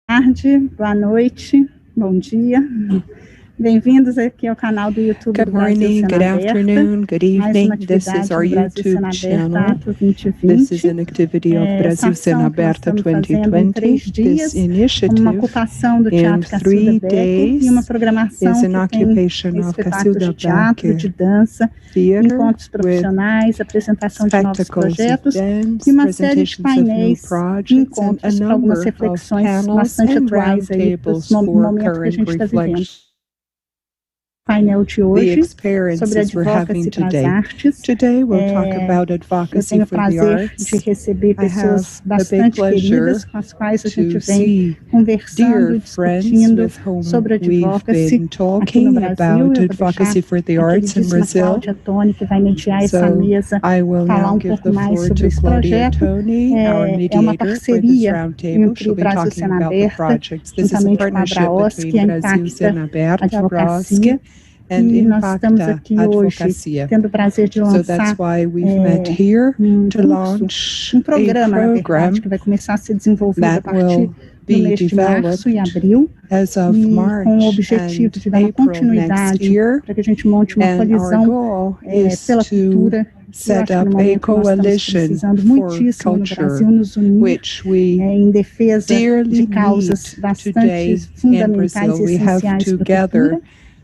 Tarde, boa noite, bom dia. Bem-vindos aqui ao canal do YouTube Good do Brasil morning, Cena good Aberta. afternoon, good Mais uma evening. This is atividade our do Brasil Cena YouTube Aberta, channel. Ato 2020. This is an activity of Brasil Essa Cena ação que nós Aberta estamos fazendo em 2020. 3 dias, This uma initiative ocupação do in Teatro Cacilda 3 Becker e uma days programação is an que tem occupation of espetáculos de Cacilda teatro, de Becker dança, Theater encontros with profissionais, apresentação de novos spectacles of projetos dance, e uma série de presentations of new painéis e projects, and a encontros para algumas number of reflexões panels bastante and atuais aí para roundtables o for momento que a current gente está vivendo. reflections. Painel de The hoje sobre experiences we're having advocacy para as today. artes. Today we'll talk about Eu advocacy tenho o for the prazer arts. de receber I have pessoas a big bastante pleasure queridas com as quais a gente to vem see conversando dear e friends discutindo with whom sobre we've advocacy been aqui no talking Brasil. about Eu vou advocacy deixar for the a arts in queridíssima Brazil. Cláudia Toni, que vai mediar essa So mesa, I will falar now give pouco the mais floor sobre to esse Claudia projeto. Toni, our É uma mediator for this parceria roundtable. entre She'll o be Brasil talking Cena about the Aberta, projects. This is a juntamente com a partnership Braus, que between Brasil impacta Cena Aberta, advocacia. and E nós estamos Impacta aqui hoje Advocacia. tendo o prazer de So that's lançar why we've met here to curso, launch programa, a na program verdade, que vai começar a ser desenvolvido a that partir will do be mês de março e developed abril, as of e com o March objetivo and de dar uma April next continuidade year. para que a gente monte uma And our coalizão goal is pela to cultura, que eu set acho que no up a momento nós estamos coalition precisando for muitíssimo no culture, Brasil, nos unir which we em defesa dearly de causas need bastante today in fundamentais Brazil. e We have essenciais to para a cultura. gather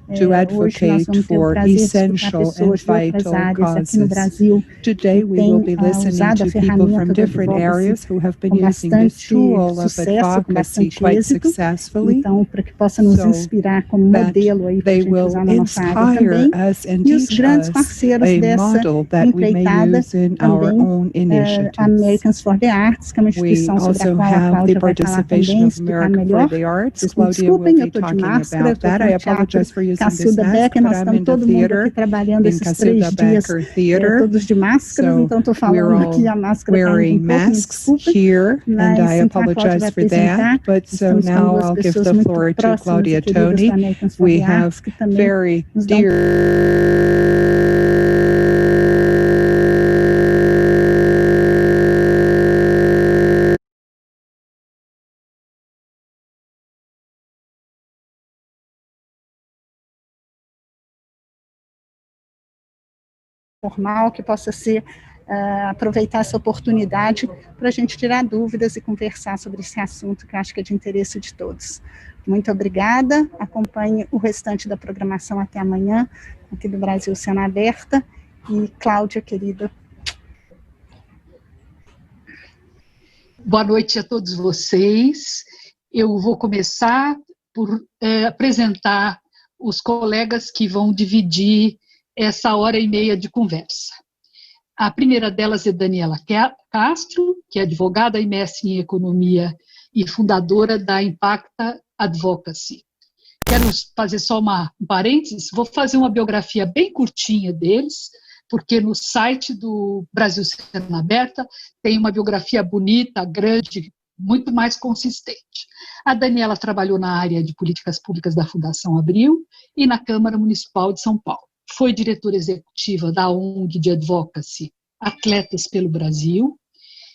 to Hoje nós advocate vamos ter o for prazer de escutar essential and pessoas de outras vital áreas aqui no causes. Brasil Today que we will têm be listening usado a to people ferramenta from do different advocacy areas who have been com using this bastante tool of sucesso, com advocacy bastante quite êxito. successfully, Então, para que possa nos so inspirar como that modelo aí para a they gente will usar na nossa área inspire também. us and E os teach grandes us parceiros a dessa model that we may empreitada use in our também, own initiatives. Americans for the Arts, que é uma We instituição sobre a also qual a have the Cláudia vai falar participation também, of explicar America melhor. for the Arts. Vocês me Claudia will desculpem, eu be estou de talking máscara, eu about estou that. aqui I no Teatro apologize for using this Cacilda mask, Becker, but nós I'm estamos in the todo mundo aqui theater, trabalhando in esses 3 Cacilda dias, Becker Theater. todos de máscaras, So então estou we're falando all aqui, a máscara caindo wearing um pouco, me masks desculpem. here, and I Mas então a Cláudia apologize vai for that. apresentar. But so Estamos com now duas I'll give pessoas the muito floor to próximas e Claudia queridas do Toni. Americans for We the have Arts, que também very nos dão formal, que possa ser aproveitar essa oportunidade para a gente tirar dúvidas e conversar sobre esse assunto que eu acho que é de interesse de todos. Muito obrigada, acompanhe o restante da programação até amanhã, aqui do Brasil Cena Aberta, e Cláudia, querida. Boa noite a todos vocês. Eu vou começar por apresentar os colegas que vão dividir essa hora e meia de conversa. A primeira delas é Daniela Castro, que é advogada e mestre em economia e fundadora da Impacta Advocacy. Quero fazer só um parênteses, vou fazer uma biografia bem curtinha deles, porque no site do Brasil Cena Aberta tem uma biografia bonita, grande, muito mais consistente. A Daniela trabalhou na área de políticas públicas da Fundação Abril e na Câmara Municipal de São Paulo. Foi diretora executiva da ONG de Advocacy Atletas pelo Brasil.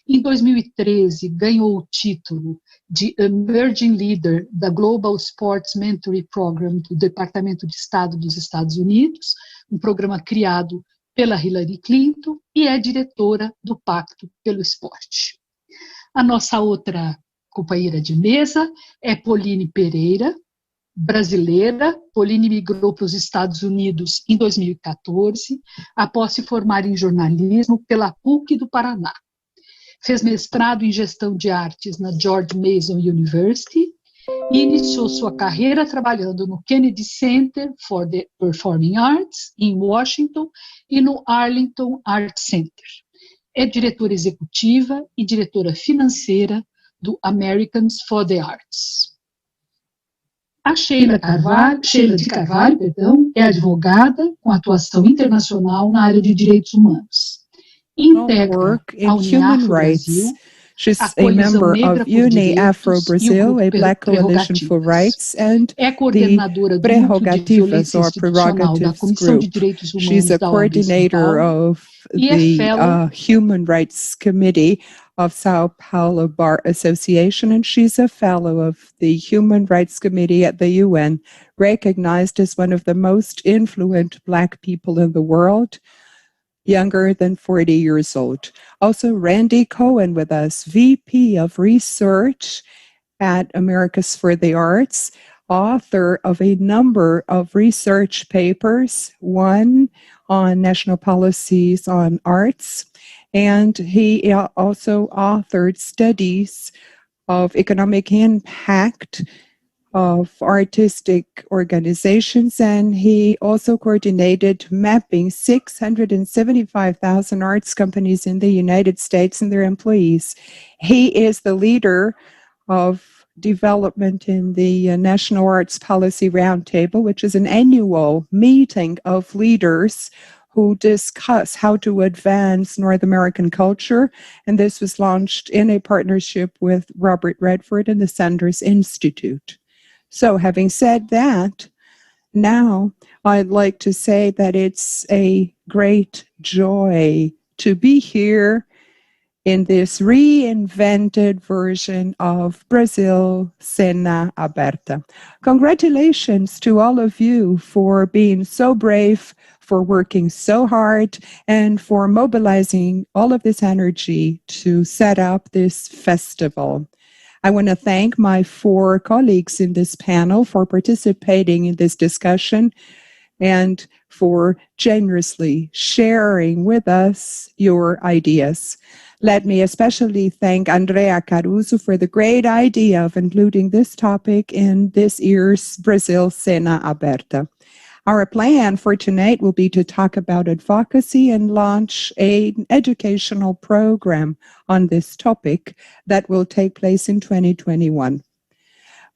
Em 2013, ganhou o título de Emerging Leader da Global Sports Mentoring Program do Departamento de Estado dos Estados Unidos, um programa criado pela Hillary Clinton, e é diretora do Pacto pelo Esporte. A nossa outra companheira de mesa é Pauline Pereira, brasileira. Pauline migrou para os Estados Unidos em 2014, após se formar em jornalismo pela PUC do Paraná. Fez mestrado em gestão de artes na George Mason University e iniciou sua carreira trabalhando no Kennedy Center for the Performing Arts, em Washington, e no Arlington Art Center. É diretora executiva e diretora financeira do Americans for the Arts. A Sheila de Carvalho, é advogada com atuação internacional na área de direitos humanos. Integra Work in a human Uniafro rights Brasil, She's a a Coalizão member Negra of por Uni-Afro Direitos e o Brazil, a Grupo Black Coalition for Prerrogativas. Rights, and É the coordenadora do Núcleo de Prerrogativas Violência or Institucional da Prerogatives Comissão de Group. Direitos She's Humanos a da OAB São coordinator Paulo of e é the fellow Human Rights Committee of Sao Paulo Bar Association, and she's a fellow of the Human Rights Committee at the UN, recognized as one of the most influential Black people in the world, younger than 40 years old. Also, Randy Cohen with us, VP of Research at Americas for the Arts, author of a number of research papers, one on national policies on arts, and he also authored studies of economic impact of artistic organizations, and he also coordinated mapping 675,000 arts companies in the United States and their employees. He is the leader of development in the National Arts Policy Roundtable, which is an annual meeting of leaders who discuss how to advance North American culture. And this was launched in a partnership with Robert Redford and the Sanders Institute. So having said that, now I'd like to say that it's a great joy to be here in this reinvented version of Brasil Cena Aberta. Congratulations to all of you for being so brave, for working so hard, and for mobilizing all of this energy to set up this festival. I want to thank my 4 colleagues in this panel for participating in this discussion and for generously sharing with us your ideas. Let me especially thank Andrea Caruso for the great idea of including this topic in this year's Brasil Cena Aberta. Our plan for tonight will be to talk about advocacy and launch an educational program on this topic that will take place in 2021.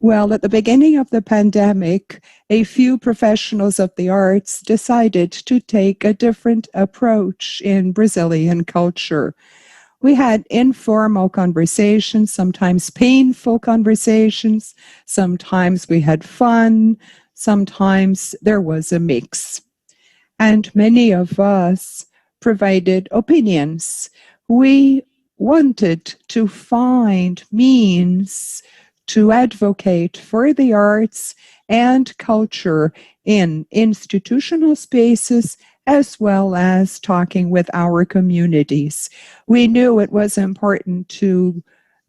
Well, at the beginning of the pandemic, a few professionals of the arts decided to take a different approach in Brazilian culture. We had informal conversations, sometimes painful conversations, sometimes we had fun, sometimes there was a mix. And many of us provided opinions. We wanted to find means to advocate for the arts and culture in institutional spaces, as well as talking with our communities. We knew it was important to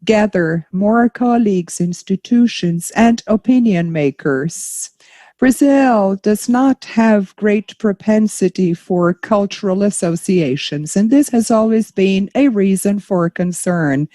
gather more colleagues, institutions, and opinion makers. Brazil does not have great propensity for cultural associations, and this has always been a reason for concern,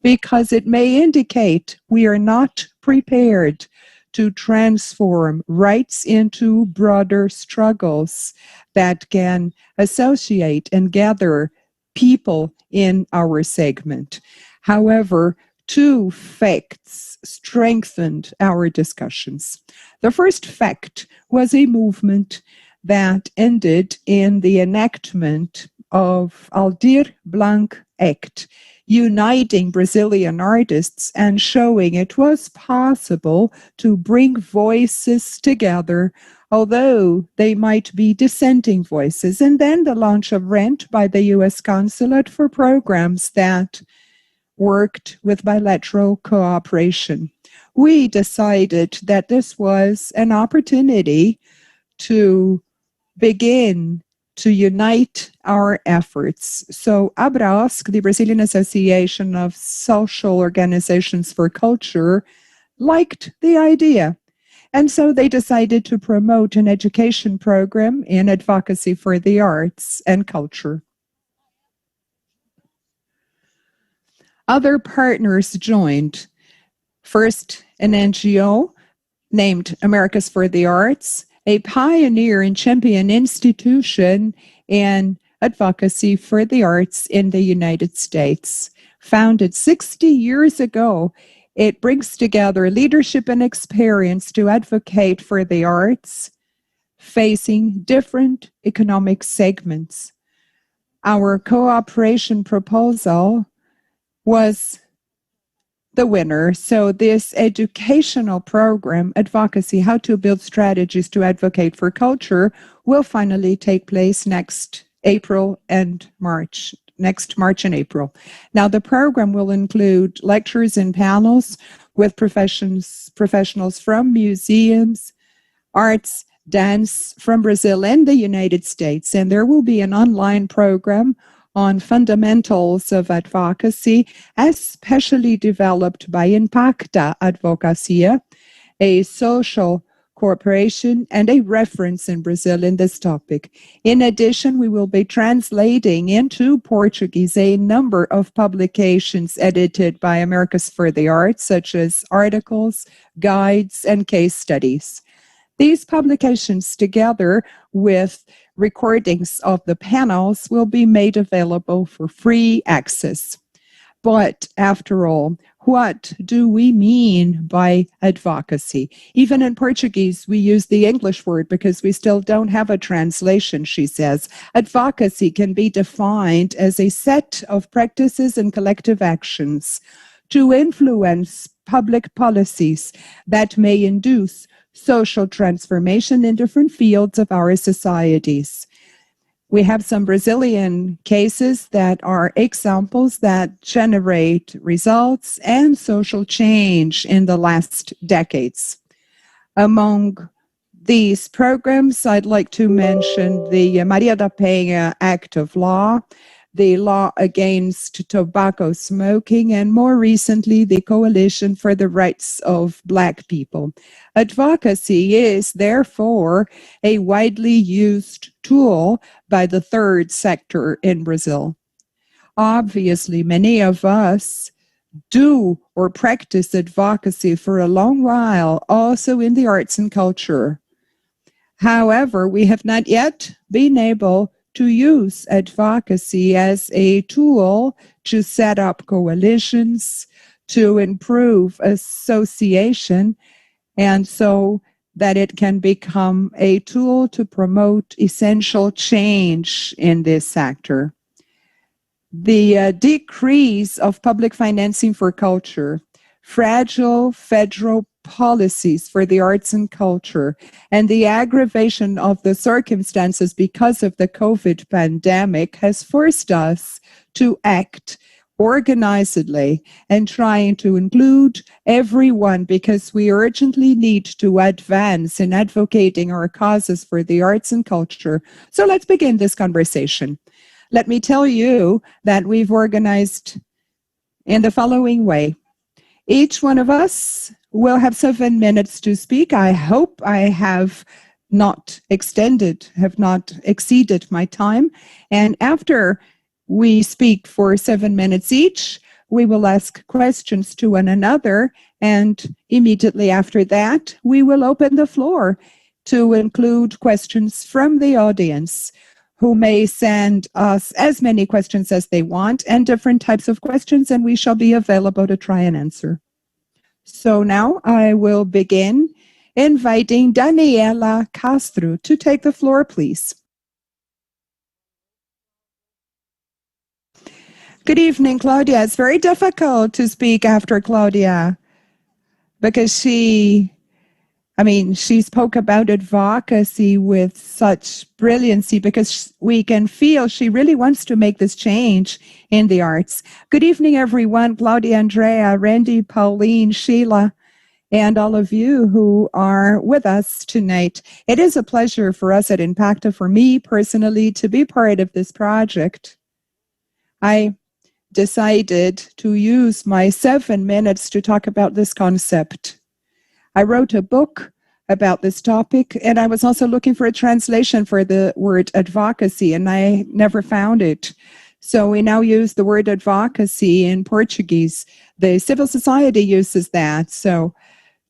because it may indicate we are not prepared to transform rights into broader struggles that can associate and gather people in our segment. However, 2 facts strengthened our discussions. The first fact was a movement that ended in the enactment of Aldir Blanc Act, uniting Brazilian artists and showing it was possible to bring voices together, although they might be dissenting voices. And then the launch of Rent by the U.S. Consulate for programs that worked with bilateral cooperation. We decided that this was an opportunity to begin to unite our efforts. So ABRASC, the Brazilian Association of Social Organizations for Culture, liked the idea. And so they decided to promote an education program in advocacy for the arts and culture. Other partners joined. First, an NGO named Americas for the Arts, a pioneer and champion institution in advocacy for the arts in the United States. Founded 60 years ago, it brings together leadership and experience to advocate for the arts, facing different economic segments. Our cooperation proposal was the winner. So this educational program, Advocacy, How to Build Strategies to Advocate for Culture, will finally take place next March and April. Now, the program will include lectures and panels with professionals from museums, arts, dance from Brazil and the United States. And there will be an online program on fundamentals of advocacy, especially developed by Impacta Advocacia, a social corporation and a reference in Brazil in this topic. In addition, we will be translating into Portuguese a number of publications edited by Americas for the Arts, such as articles, guides, and case studies. These publications, together with recordings of the panels, will be made available for free access. But after all, what do we mean by advocacy? Even in Portuguese, we use the English word because we still don't have a translation, she says. Advocacy can be defined as a set of practices and collective actions to influence public policies that may induce social transformation in different fields of our societies. We have some Brazilian cases that are examples that generate results and social change in the last decades. Among these programs, I'd like to mention the Maria da Penha Act of Law, the law against tobacco smoking, and more recently, the Coalition for the Rights of Black People. Advocacy is, therefore, a widely used tool by the third sector in Brazil. Obviously, many of us do or practice advocacy for a long while, also in the arts and culture. However, we have not yet been able to use advocacy as a tool to set up coalitions, to improve association, and so that it can become a tool to promote essential change in this sector. The decrease of public financing for culture, fragile federal policies for the arts and culture, and the aggravation of the circumstances because of the COVID pandemic has forced us to act organizedly and trying to include everyone, because we urgently need to advance in advocating our causes for the arts and culture. So let's begin this conversation. Let me tell you that we've organized in the following way. Each one of us will have 7 minutes to speak. I hope I have not exceeded my time. And after we speak for 7 minutes each, we will ask questions to one another. And immediately after that, we will open the floor to include questions from the audience, who may send us as many questions as they want and different types of questions, and we shall be available to try and answer. So now I will begin inviting Daniela Castro to take the floor, please. Good evening, Claudia. It's very difficult to speak after Claudia because she spoke about advocacy with such brilliancy, because we can feel she really wants to make this change in the arts. Good evening, everyone. Claudia, Andrea, Randy, Pauline, Sheila, and all of you who are with us tonight. It is a pleasure for us at Impacta, for me personally, to be part of this project. I decided to use my 7 minutes to talk about this concept. I wrote a book about this topic, and I was also looking for a translation for the word advocacy, and I never found it. So we now use the word advocacy in Portuguese. The civil society uses that. So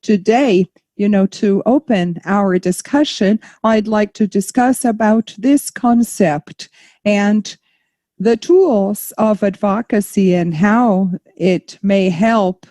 today, to open our discussion, I'd like to discuss about this concept and the tools of advocacy and how it may help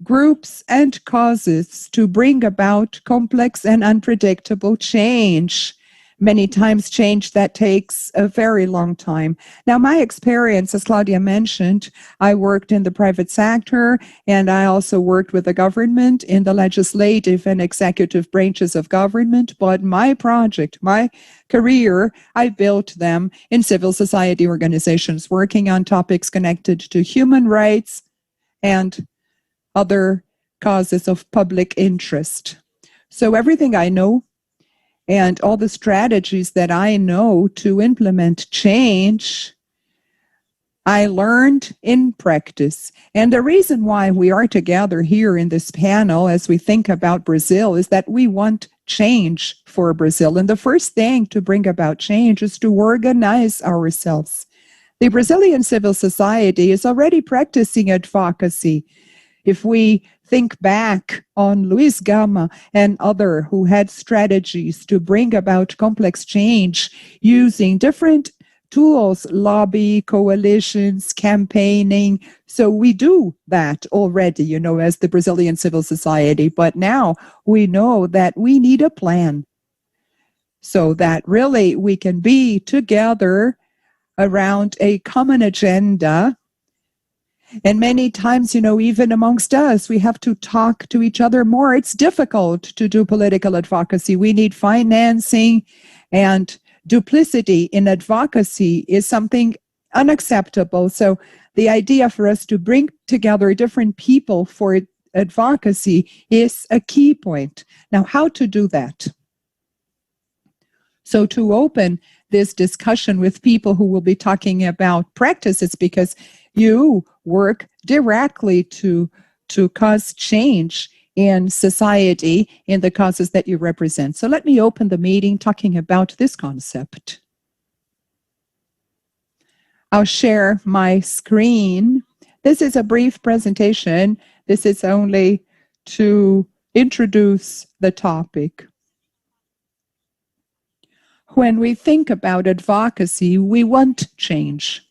groups and causes to bring about complex and unpredictable change many times change that takes a very long time. Now, my experience, as Claudia mentioned, I worked in the private sector, and I also worked with the government in the legislative and executive branches of government. But my project, my career, I built them in civil society organizations working on topics connected to human rights and other causes of public interest. So everything I know and all the strategies that I know to implement change, I learned in practice. And the reason why we are together here in this panel as we think about Brazil is that we want change for Brazil. And the first thing to bring about change is to organize ourselves. The Brazilian civil society is already practicing advocacy. If we think back on Luiz Gama and others who had strategies to bring about complex change using different tools, lobby, coalitions, campaigning. So we do that already, as the Brazilian civil society. But now we know that we need a plan so that really we can be together around a common agenda. And many times, even amongst us, we have to talk to each other more. It's difficult to do political advocacy. We need financing, and duplicity in advocacy is something unacceptable. So the idea for us to bring together different people for advocacy is a key point. Now, how to do that? So to open this discussion with people who will be talking about practices, because you work directly to cause change in society, in the causes that you represent. So let me open the meeting talking about this concept. I'll share my screen. This is a brief presentation. This is only to introduce the topic. When we think about advocacy, we want change.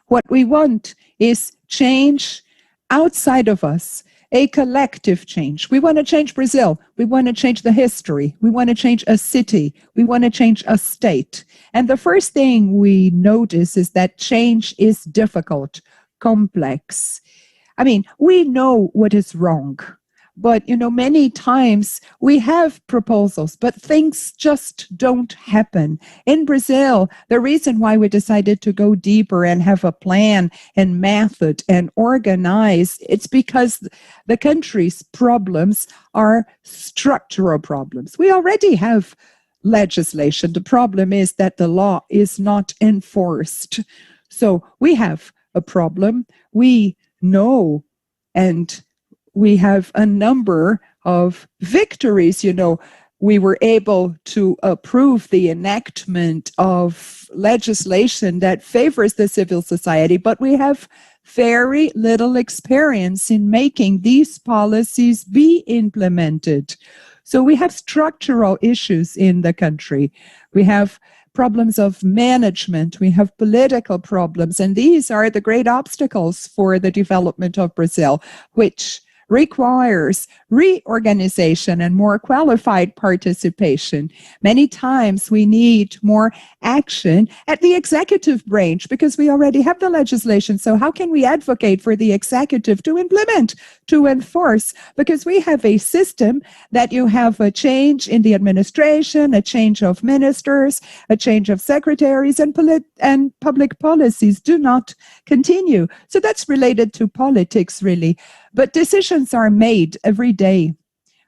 What we want is change outside of us, a collective change. We want to change Brazil. We want to change the history. We want to change a city. We want to change a state. And the first thing we notice is that change is difficult, complex. I mean, we know what is wrong. But, many times we have proposals, but things just don't happen. In Brazil, the reason why we decided to go deeper and have a plan and method and organize, it's because the country's problems are structural problems. We already have legislation. The problem is that the law is not enforced. So we have a problem. We know, and we have a number of victories. We were able to approve the enactment of legislation that favors the civil society, but we have very little experience in making these policies be implemented. So we have structural issues in the country. We have problems of management. We have political problems, and these are the great obstacles for the development of Brazil, which requires reorganization and more qualified participation. Many times we need more action at the executive branch because we already have the legislation. So how can we advocate for the executive to implement, to enforce? Because we have a system that you have a change in the administration, a change of ministers, a change of secretaries, and public policies do not continue. So that's related to politics, really. But decisions are made every day,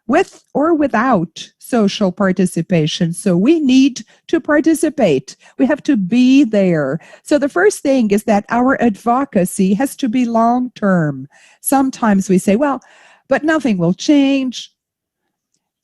with or without social participation. So we need to participate. We have to be there. So the first thing is that our advocacy has to be long-term. Sometimes we say, well, but nothing will change.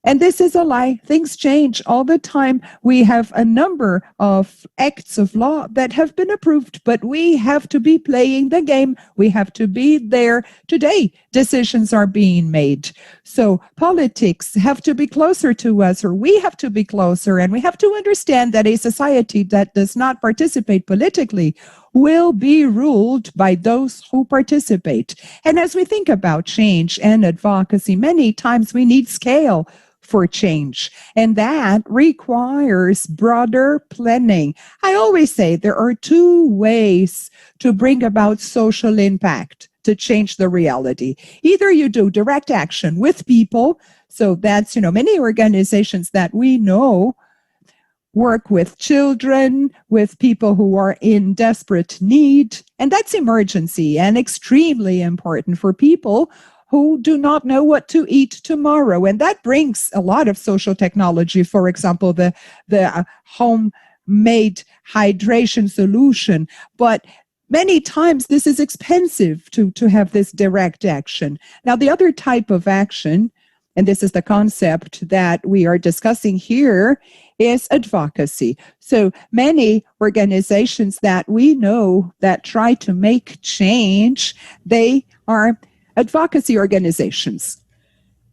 And this is a lie. Things change all the time. We have a number of acts of law that have been approved, but we have to be playing the game. We have to be there. Today, decisions are being made. So politics have to be closer to us, or we have to be closer, and we have to understand that a society that does not participate politically will be ruled by those who participate. And as we think about change and advocacy, many times we need scale for change, and that requires broader planning. I always say there are two ways to bring about social impact, to change the reality. Either you do direct action with people, so that's, many organizations that we know work with children, with people who are in desperate need, and that's emergency and extremely important for people who do not know what to eat tomorrow. And that brings a lot of social technology. For example, the homemade hydration solution. But many times this is expensive to have this direct action. Now, the other type of action, and this is the concept that we are discussing here, is advocacy. So many organizations that we know that try to make change, they are advocacy organizations.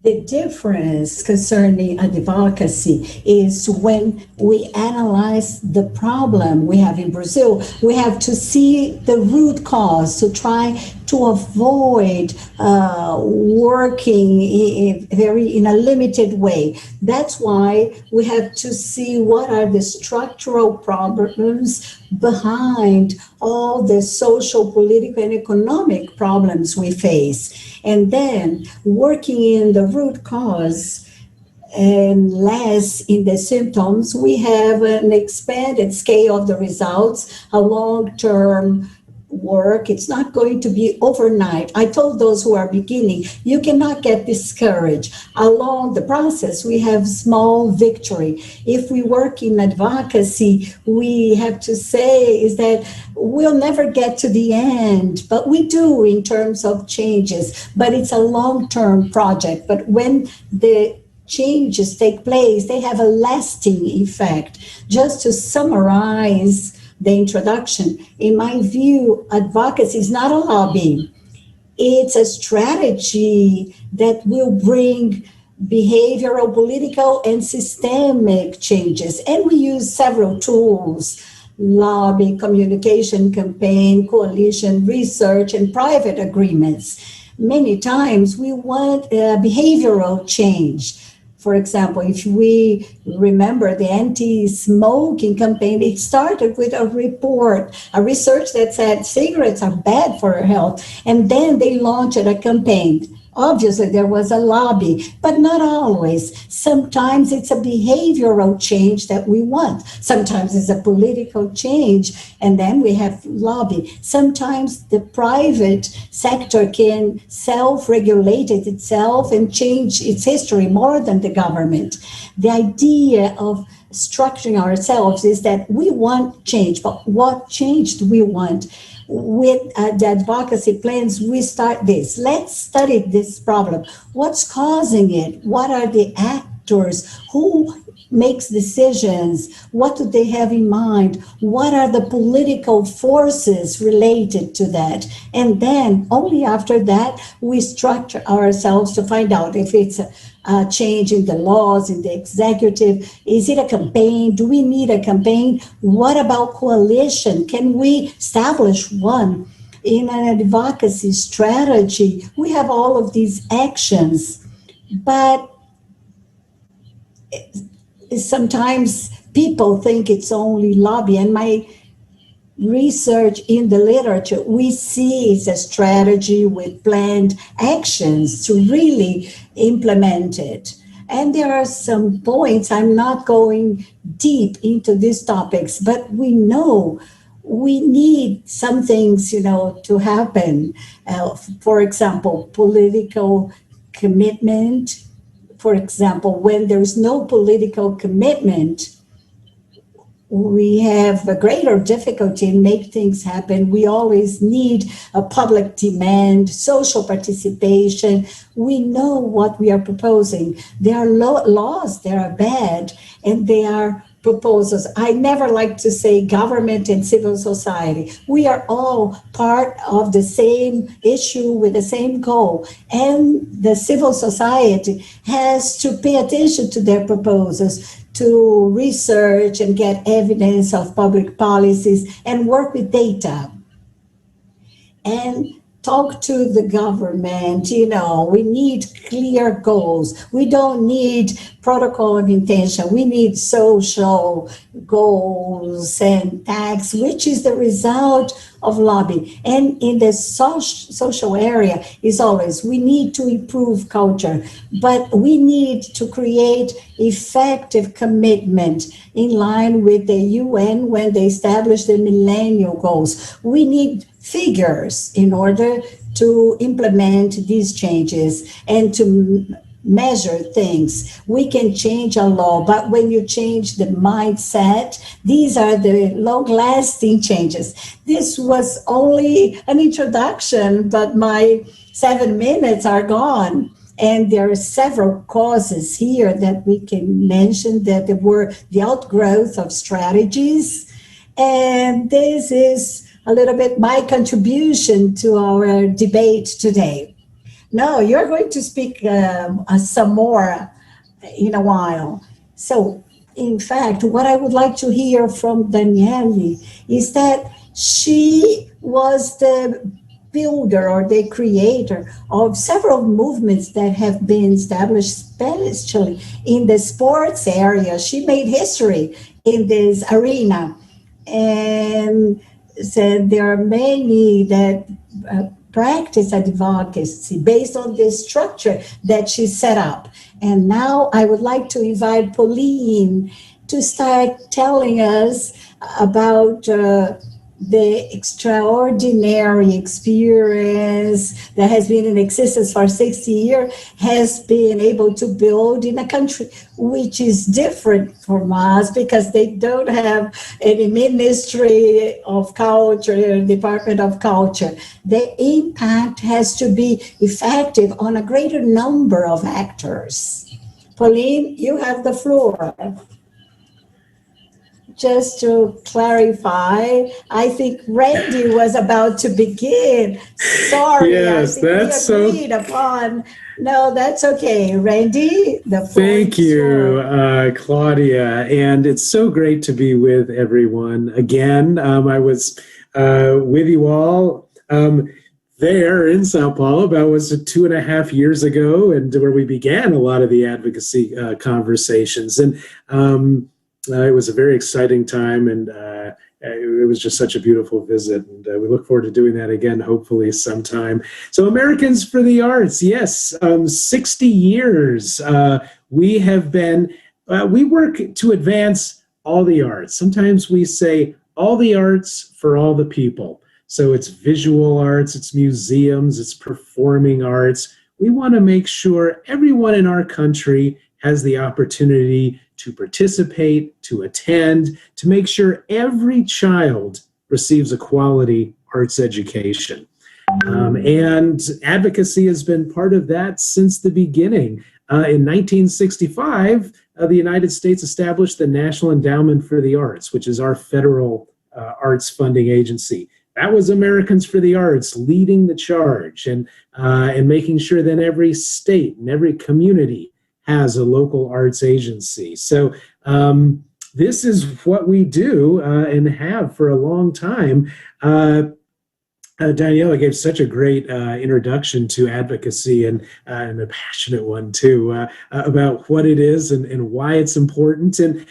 The difference concerning advocacy is when we analyze the problem we have in Brazil, we have to see the root cause to try to avoid working in a limited way. That's why we have to see what are the structural problems behind all the social, political, and economic problems we face. And then working in the root cause and less in the symptoms, we have an expanded scale of the results, a long-term work. It's not going to be overnight. I told those who are beginning, you cannot get discouraged. Along the process, we have small victory. If we work in advocacy, we have to say is that we'll never get to the end, but we do in terms of changes, but it's a long-term project. But when the changes take place, they have a lasting effect. Just to summarize the introduction, in my view, advocacy is not a lobby. It's a strategy that will bring behavioral, political, and systemic changes. And we use several tools: lobby, communication, campaign, coalition, research, and private agreements. Many times we want behavioral change. For example, if we remember the anti-smoking campaign, it started with a report, a research that said cigarettes are bad for our health. And then they launched a campaign. Obviously, there was a lobby, but not always. Sometimes it's a behavioral change that we want. Sometimes it's a political change, and then we have lobby. Sometimes the private sector can self-regulate itself and change its history more than the government. The idea of structuring ourselves is that we want change, but what change do we want? With the advocacy plans, we start this. Let's study this problem. What's causing it? What are the actors? Who makes decisions? What do they have in mind? What are the political forces related to that? And then only after that, we structure ourselves to find out if it's a change in the laws, in the executive. Is it a campaign? Do we need a campaign? What about coalition? Can we establish one? In an advocacy strategy, we have all of these actions, but sometimes people think it's only lobby. And my research in the literature, we see it's a strategy with planned actions to really implement it. And there are some points, I'm not going deep into these topics, but we know we need some things, to happen. For example, political commitment. For example, when there's no political commitment, we have a greater difficulty in make things happen. We always need a public demand, social participation. We know what we are proposing. There are laws that are bad, and they are proposals. I never like to say government and civil society. We are all part of the same issue with the same goal. And the civil society has to pay attention to their proposals, to research and get evidence of public policies and work with data. And talk to the government. We need clear goals. We don't need protocol of intention. We need social goals and tax, which is the result of lobbying. And in the social area is always, we need to improve culture, but we need to create effective commitment in line with the UN when they established the millennial goals. We need figures in order to implement these changes and to measure things. We can change a law, but when you change the mindset, these are the long-lasting changes. This was only an introduction, but my 7 minutes are gone. And there are several causes here that we can mention that were the outgrowth of strategies. And this is a little bit my contribution to our debate today. No, you're going to speak some more in a while. So, in fact, what I would like to hear from Daniele is that she was the builder or the creator of several movements that have been established, especially in the sports area. She made history in this arena. And said there are many that practice advocacy based on this structure that she set up. And now I would like to invite Pauline to start telling us about the extraordinary experience that has been in existence for 60 years, has been able to build in a country which is different from us because they don't have any Ministry of Culture, Department of Culture. The impact has to be effective on a greater number of actors. Pauline, you have the floor. Just to clarify, I think Randy was about to begin. Sorry, yes, that's we agreed upon. No, that's okay. Randy, the floor. Thank you, Claudia. And it's so great to be with everyone again. I was with you all there in Sao Paulo about 2.5 years ago, and where we began a lot of the advocacy conversations. And it was a very exciting time, and it was just such a beautiful visit, and we look forward to doing that again, hopefully sometime. So Americans for the Arts, yes, 60 years we have been, we work to advance all the arts. Sometimes we say all the arts for all the people. So it's visual arts, it's museums, it's performing arts. We want to make sure everyone in our country has the opportunity to participate, to attend, to make sure every child receives a quality arts education. And advocacy has been part of that since the beginning. In 1965, the United States established the National Endowment for the Arts, which is our federal arts funding agency. That was Americans for the Arts leading the charge and making sure that every state and every community has a local arts agency. So this is what we do and have for a long time. Daniela gave such a great introduction to advocacy and a passionate one too about what it is and why it's important. And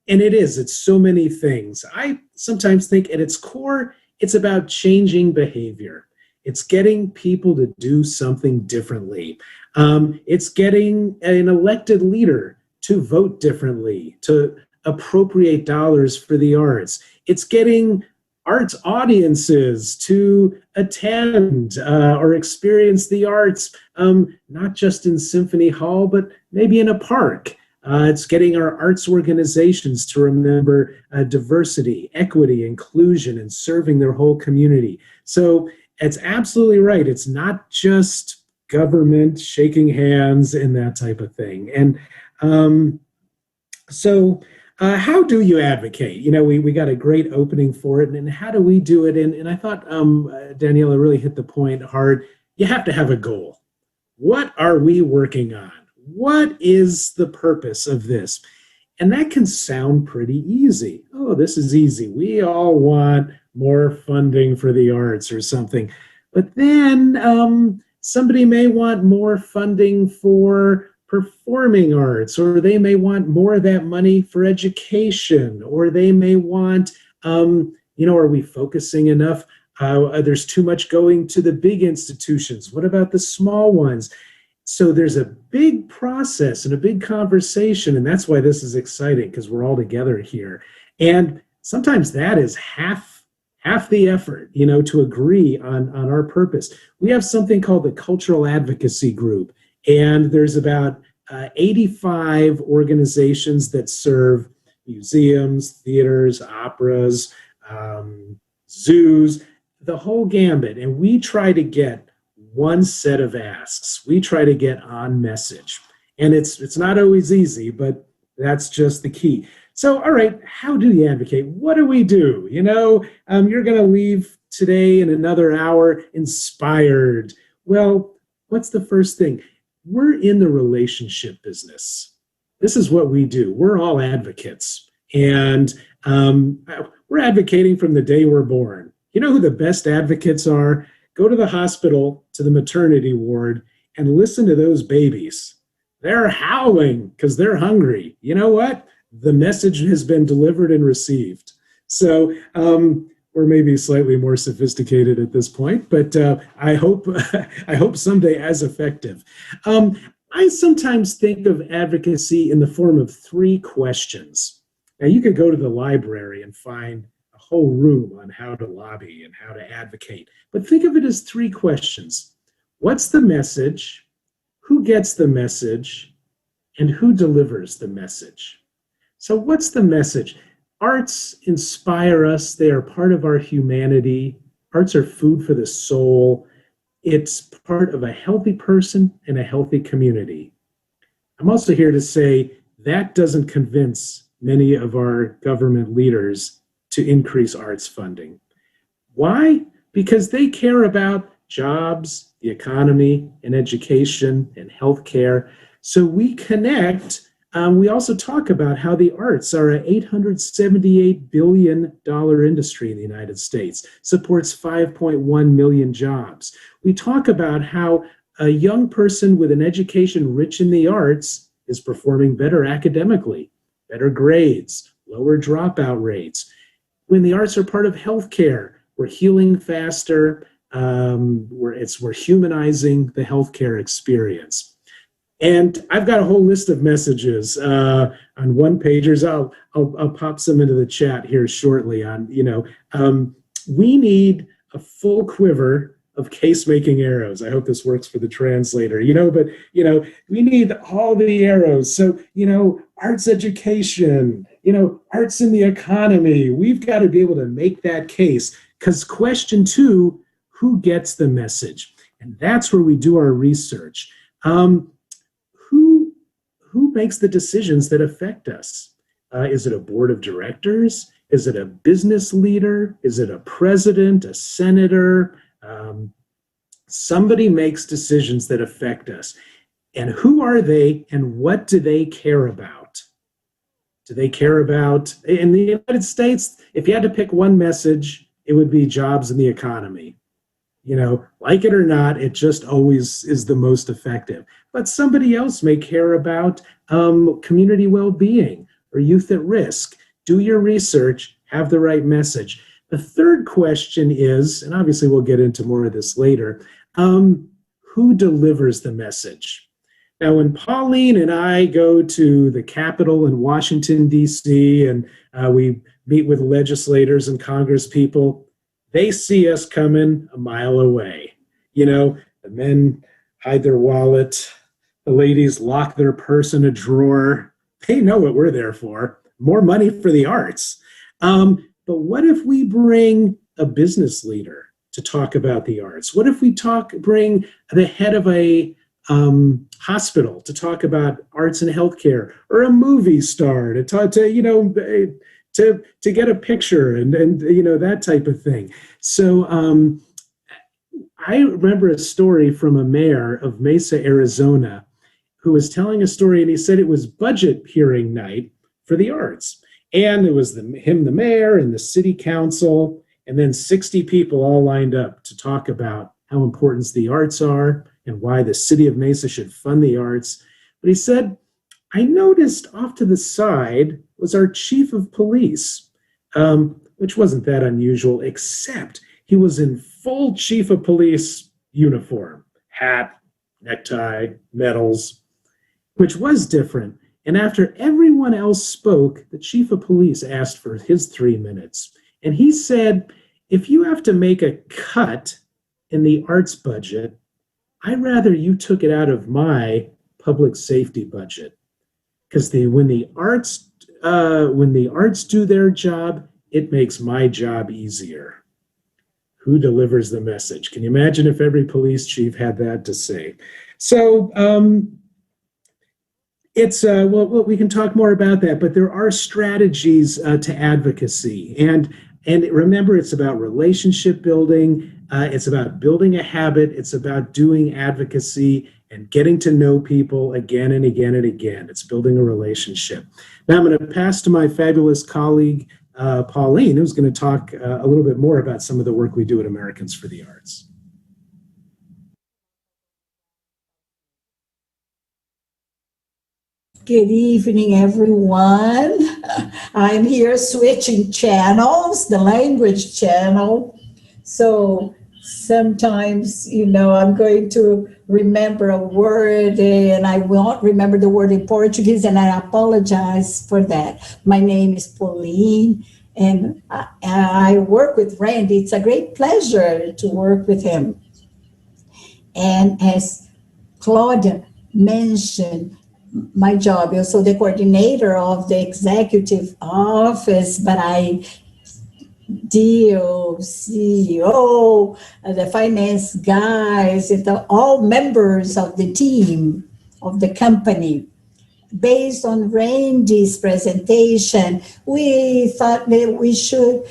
it's so many things. I sometimes think at its core, it's about changing behavior. It's getting people to do something differently. It's getting an elected leader to vote differently, to appropriate dollars for the arts. It's getting arts audiences to attend or experience the arts, not just in Symphony Hall, but maybe in a park. It's getting our arts organizations to remember diversity, equity, inclusion, and serving their whole community. So it's absolutely right. It's not just government shaking hands and that type of thing. And so how do you advocate? We got a great opening for it, and how do we do it? And I thought Daniela really hit the point hard. You have to have a goal. What are we working on? What is the purpose of this? And that can sound pretty easy. Oh, this is easy. We all want more funding for the arts or something. But then somebody may want more funding for performing arts, or they may want more of that money for education, or they may want, are we focusing enough? There's too much going to the big institutions. What about the small ones? So there's a big process and a big conversation, and that's why this is exciting, because we're all together here. And sometimes that is half the effort, to agree on our purpose. We have something called the Cultural Advocacy Group, and there's about 85 organizations that serve museums, theaters, operas, zoos, the whole gambit. And we try to get one set of asks. We try to get on message. And it's not always easy, but that's just the key. So, all right, how do you advocate? What do we do? You're going to leave today in another hour inspired. Well, what's the first thing? We're in the relationship business. This is what we do. We're all advocates. And we're advocating from the day we're born. You know who the best advocates are? Go to the hospital, to the maternity ward, and listen to those babies. They're howling because they're hungry. You know what? The message has been delivered and received. So we're maybe slightly more sophisticated at this point, but I hope someday as effective. I sometimes think of advocacy in the form of 3 questions. Now, you could go to the library and find a whole room on how to lobby and how to advocate, but think of it as 3 questions. What's the message? Who gets the message? And who delivers the message? So what's the message? Arts inspire us. They are part of our humanity. Arts are food for the soul. It's part of a healthy person and a healthy community. I'm also here to say that doesn't convince many of our government leaders to increase arts funding. Why? Because they care about jobs, the economy, and education, and healthcare. So we connect. We also talk about how the arts are an $878 billion industry in the United States, supports 5.1 million jobs. We talk about how a young person with an education rich in the arts is performing better academically, better grades, lower dropout rates. When the arts are part of healthcare, we're healing faster, we're humanizing the healthcare experience. And I've got a whole list of messages on one-pagers. I'll pop some into the chat here shortly on, we need a full quiver of case-making arrows. I hope this works for the translator, but we need all the arrows. So, arts education, arts in the economy. We've got to be able to make that case, because question 2, who gets the message? And that's where we do our research. Who makes the decisions that affect us? Is it a board of directors? Is it a business leader? Is it a president, a senator? Somebody makes decisions that affect us. And who are they, and what do they care about? Do they care about, in the United States, if you had to pick one message, it would be jobs in the economy. Like it or not, it just always is the most effective. But somebody else may care about community well-being or youth at risk. Do your research, have the right message. The third question is, and obviously we'll get into more of this later, who delivers the message? Now, when Pauline and I go to the Capitol in Washington, D.C., and we meet with legislators and Congress people, they see us coming a mile away. The men hide their wallet. The ladies lock their purse in a drawer. They know what we're there for. More money for the arts. But what if we bring a business leader to talk about the arts? What if we bring the head of a hospital to talk about arts and healthcare, or a movie star to talk to get a picture and that type of thing. So I remember a story from a mayor of Mesa, Arizona, who was telling a story, and he said it was budget hearing night for the arts. And it was the mayor, and the city council, and then 60 people all lined up to talk about how important the arts are and why the city of Mesa should fund the arts. But he said, I noticed off to the side was our chief of police, which wasn't that unusual, except he was in full chief of police uniform, hat, necktie, medals, which was different. And after everyone else spoke, the chief of police asked for his 3 minutes. And he said, if you have to make a cut in the arts budget, I'd rather you took it out of my public safety budget. Because when the arts do their job, it makes my job easier. Who delivers the message? Can you imagine if every police chief had that to say? So well, we can talk more about that, but there are strategies to advocacy. And remember, it's about relationship building. It's about building a habit. It's about doing advocacy and getting to know people again and again and again. It's building a relationship. Now I'm going to pass to my fabulous colleague, Pauline, who's going to talk a little bit more about some of the work we do at Americans for the Arts. Good evening, everyone. I'm here switching channels, the language channel. So sometimes, I'm going to remember a word and I won't remember the word in Portuguese, and I apologize for that. My name is Pauline, and I work with Randy. It's a great pleasure to work with him. And as Claudia mentioned, my job is also the coordinator of the executive office, but I deal, CEO, the finance guys, all members of the team of the company. Based on Randy's presentation, we thought that we should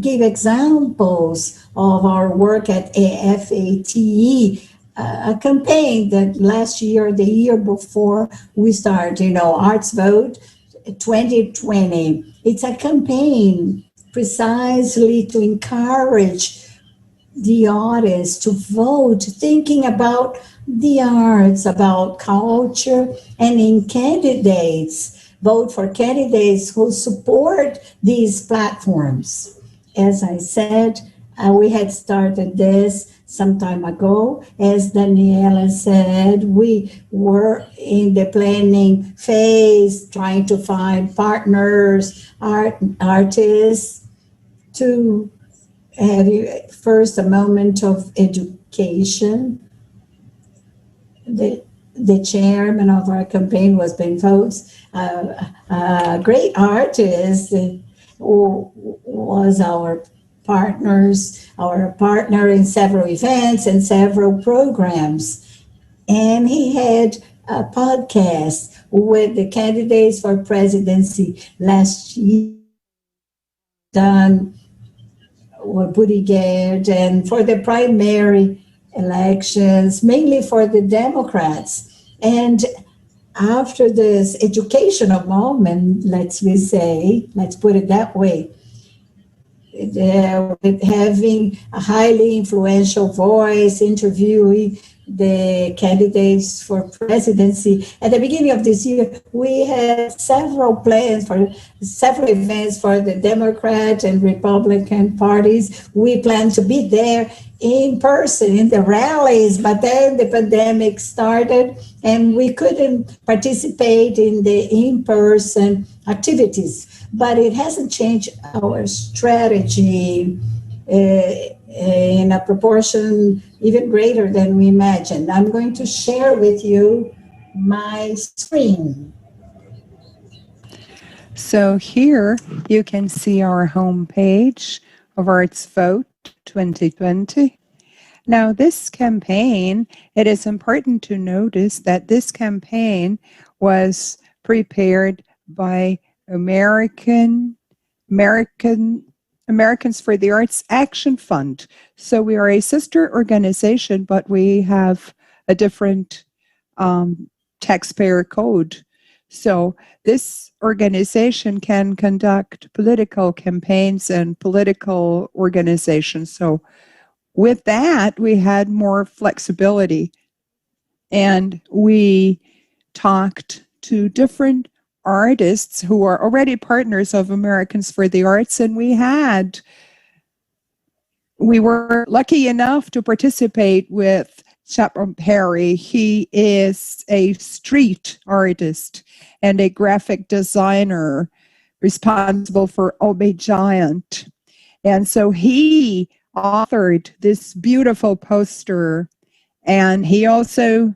give examples of our work at AFATE, a campaign that last year, the year before we started, Arts Vote 2020. It's a campaign precisely to encourage the audience to vote, thinking about the arts, about culture, and in candidates, vote for candidates who support these platforms. As I said, we had started this some time ago. As Daniela said, we were in the planning phase, trying to find partners, artists, to have first a moment of education. The chairman of our campaign was Ben Foltz, a great artist who was our partner in several events and several programs. And he had a podcast with the candidates for presidency last year, done with Buttigieg, and for the primary elections, mainly for the Democrats. And after this educational moment, let's put it that way, with having a highly influential voice, interviewing the candidates for presidency. At the beginning of this year, we had several plans for several events for the Democrat and Republican parties. We planned to be there in person in the rallies, but then the pandemic started and we couldn't participate in the in-person activities. But it hasn't changed our strategy in a proportion even greater than we imagined. I'm going to share with you my screen. So here you can see our homepage of Arts Vote 2020. Now, this campaign, it is important to notice that this campaign was prepared by Americans for the Arts Action Fund. So we are a sister organization, but we have a different taxpayer code. So this organization can conduct political campaigns and political organizations. So with that, we had more flexibility. And we talked to different artists who are already partners of Americans for the Arts, and we were lucky enough to participate with Chaplain Perry. He is a street artist and a graphic designer responsible for Obey Giant. And so he authored this beautiful poster, and he also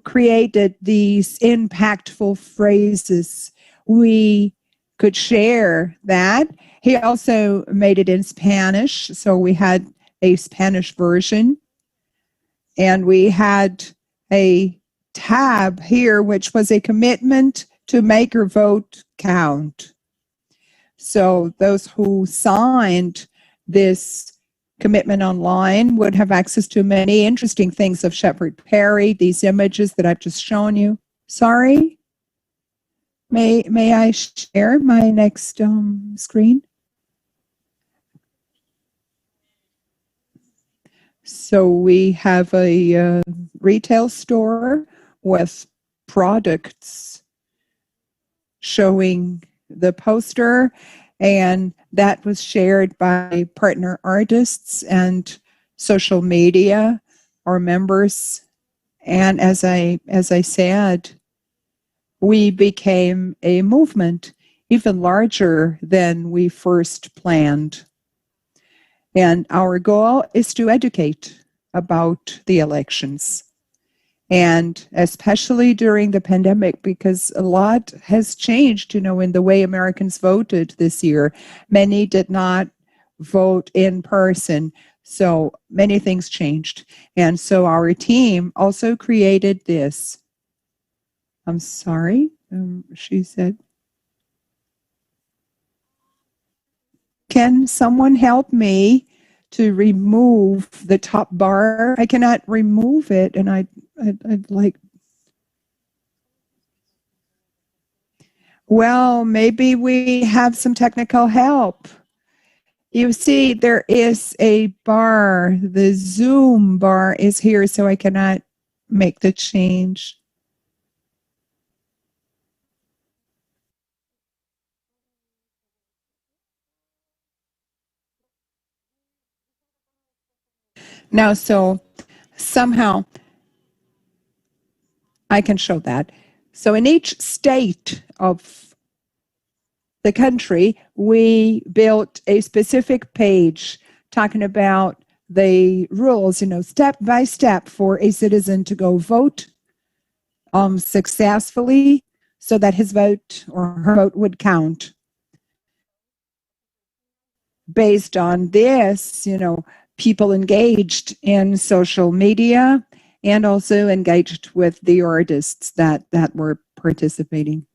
created these impactful phrases. We could share that. He also made it in Spanish, so we had a Spanish version. And we had a tab here, which was a commitment to make your vote count. So those who signed this commitment online would have access to many interesting things of Shepard Perry, these images that I've just shown you. Sorry? May I share my next screen? So we have a retail store with products showing the poster, and that was shared by partner artists and social media, our members. And as I said, we became a movement even larger than we first planned. And our goal is to educate about the elections. And especially during the pandemic, because a lot has changed, in the way Americans voted this year. Many did not vote in person, so many things changed. And so our team also created this. I'm sorry, she said. Can someone help me to remove the top bar? I cannot remove it, and I'd like. Well, maybe we have some technical help. You see, there is a bar. The Zoom bar is here, so I cannot make the change. Now, so somehow I can show that. So in each state of the country, we built a specific page talking about the rules, step by step for a citizen to go vote successfully so that his vote or her vote would count. Based on this, people engaged in social media and also engaged with the artists that were participating.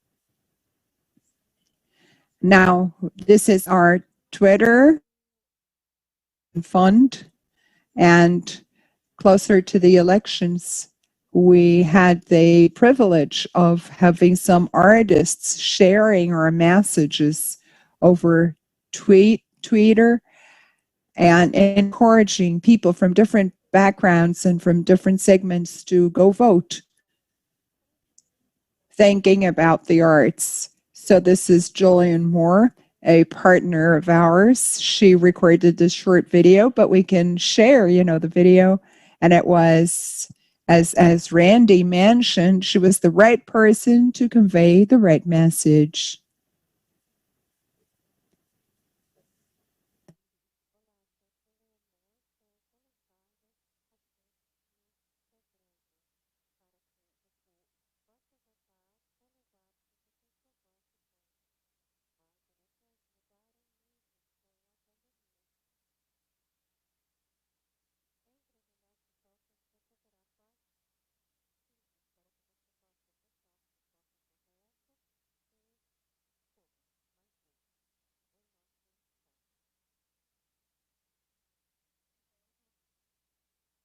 Now, this is our Twitter fund, and closer to the elections, we had the privilege of having some artists sharing our messages over Twitter and encouraging people from different backgrounds and from different segments to go vote, thinking about the arts. So this is Julian Moore, a partner of ours. She recorded this short video, but we can share, the video. And it was, as Randy mentioned, she was the right person to convey the right message.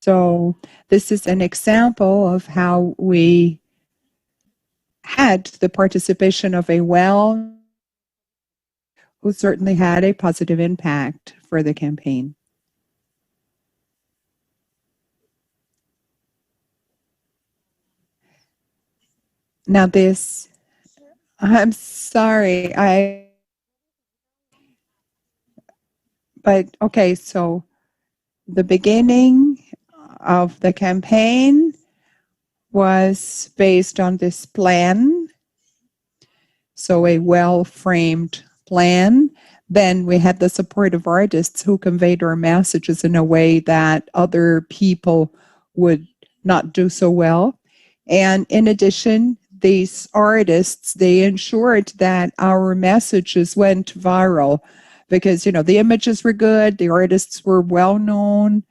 So this is an example of how we had the participation of a who certainly had a positive impact for the campaign. Now this, I'm sorry, but okay, so the beginning of the campaign was based on this plan, so a well-framed plan. Then we had the support of artists who conveyed our messages in a way that other people would not do so well. And in addition, these artists, they ensured that our messages went viral because, the images were good, the artists were well known,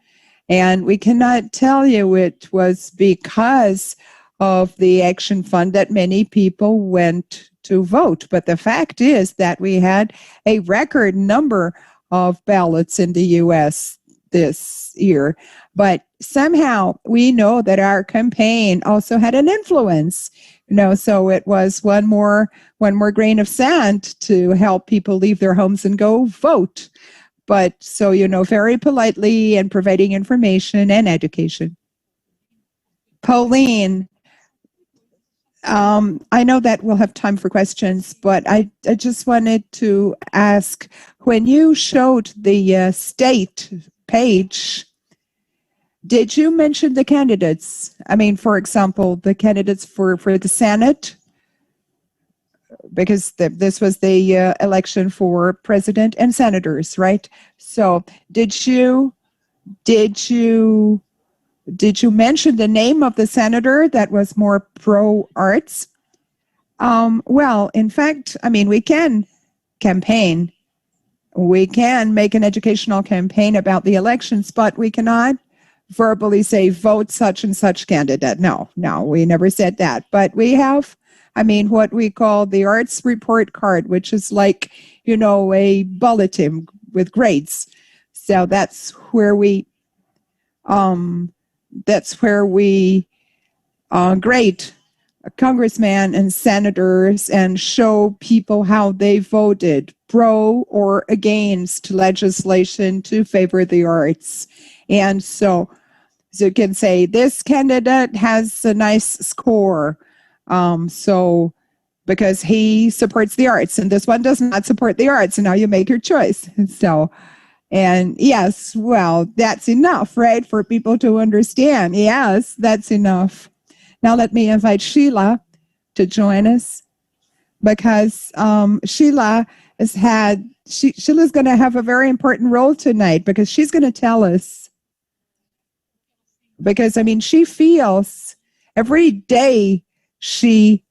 and we cannot tell you it was because of the Action Fund that many people went to vote. But the fact is that we had a record number of ballots in the U.S. this year. But somehow we know that our campaign also had an influence, so it was one more grain of sand to help people leave their homes and go vote. But so, very politely and providing information and education. Pauline, I know that we'll have time for questions, but I just wanted to ask, when you showed the state page, did you mention the candidates? I mean, for example, the candidates for the Senate, because this was the election for president and senators, right? So did you mention the name of the senator that was more pro-arts? Well, in fact, we can campaign. We can make an educational campaign about the elections, but we cannot verbally say, vote such and such candidate. No, we never said that. But we have, what we call the arts report card, which is like, a bulletin with grades. So that's where we grade congressmen and senators and show people how they voted pro or against legislation to favor the arts. And so you can say this candidate has a nice score, so because he supports the arts, and this one does not support the arts, and now you make your choice. So, and yes, well, that's enough, right, for people to understand. Yes, that's enough. Now let me invite Sheila to join us, because Sheila Sheila's going to have a very important role tonight, because she's going to tell us, because she feels every day, she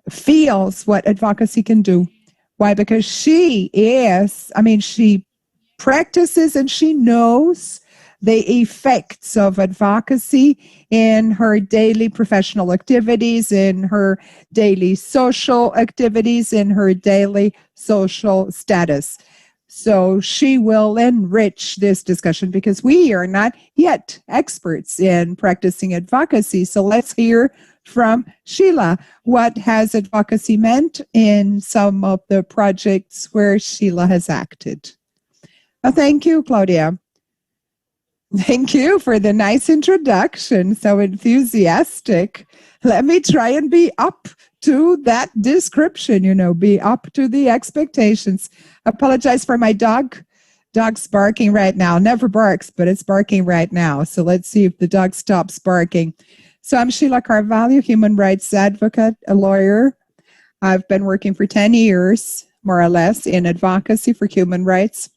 feels what advocacy can do. Why? Because she practices and she knows the effects of advocacy in her daily professional activities, in her daily social activities, in her daily social status. So she will enrich this discussion, because we are not yet experts in practicing advocacy. So let's hear from Sheila. What has advocacy meant in some of the projects where Sheila has acted? Thank you, Claudia. Thank you for the nice introduction, so enthusiastic. Let me try and be up to that description, be up to the expectations. Apologize for my dog. Dog's barking right now. Never barks, but it's barking right now. So let's see if the dog stops barking. So I'm Sheila Carvalho, human rights advocate, a lawyer. I've been working for 10 years, more or less, in advocacy for human rights.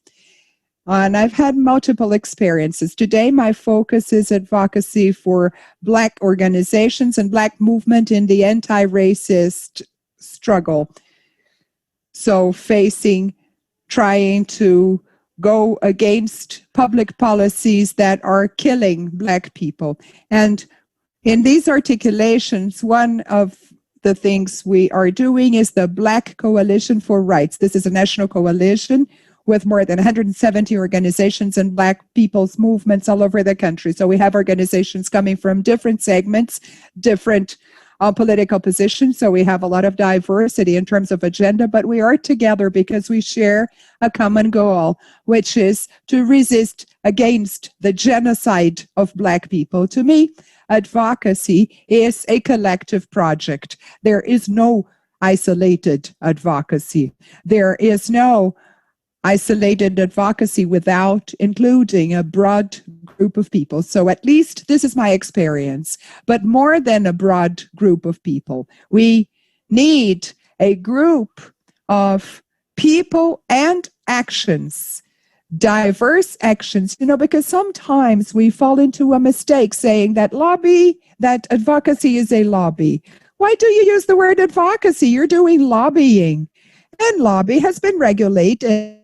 And I've had multiple experiences. Today, my focus is advocacy for Black organizations and Black movement in the anti-racist struggle. So trying to go against public policies that are killing Black people. And in these articulations, one of the things we are doing is the Black Coalition for Rights. This is a national coalition. with more than 170 organizations and Black people's movements all over the country. So we have organizations coming from different segments, different political positions. So we have a lot of diversity in terms of agenda, but we are together because we share a common goal, which is to resist against the genocide of Black people. To me, advocacy is a collective project. There is no isolated advocacy. There is no isolated advocacy without including a broad group of people. So at least this is my experience. But more than a broad group of people, we need a group of people and actions, diverse actions, because sometimes we fall into a mistake saying that advocacy is a lobby. Why do you use the word advocacy? You're doing lobbying. And lobby has been regulated.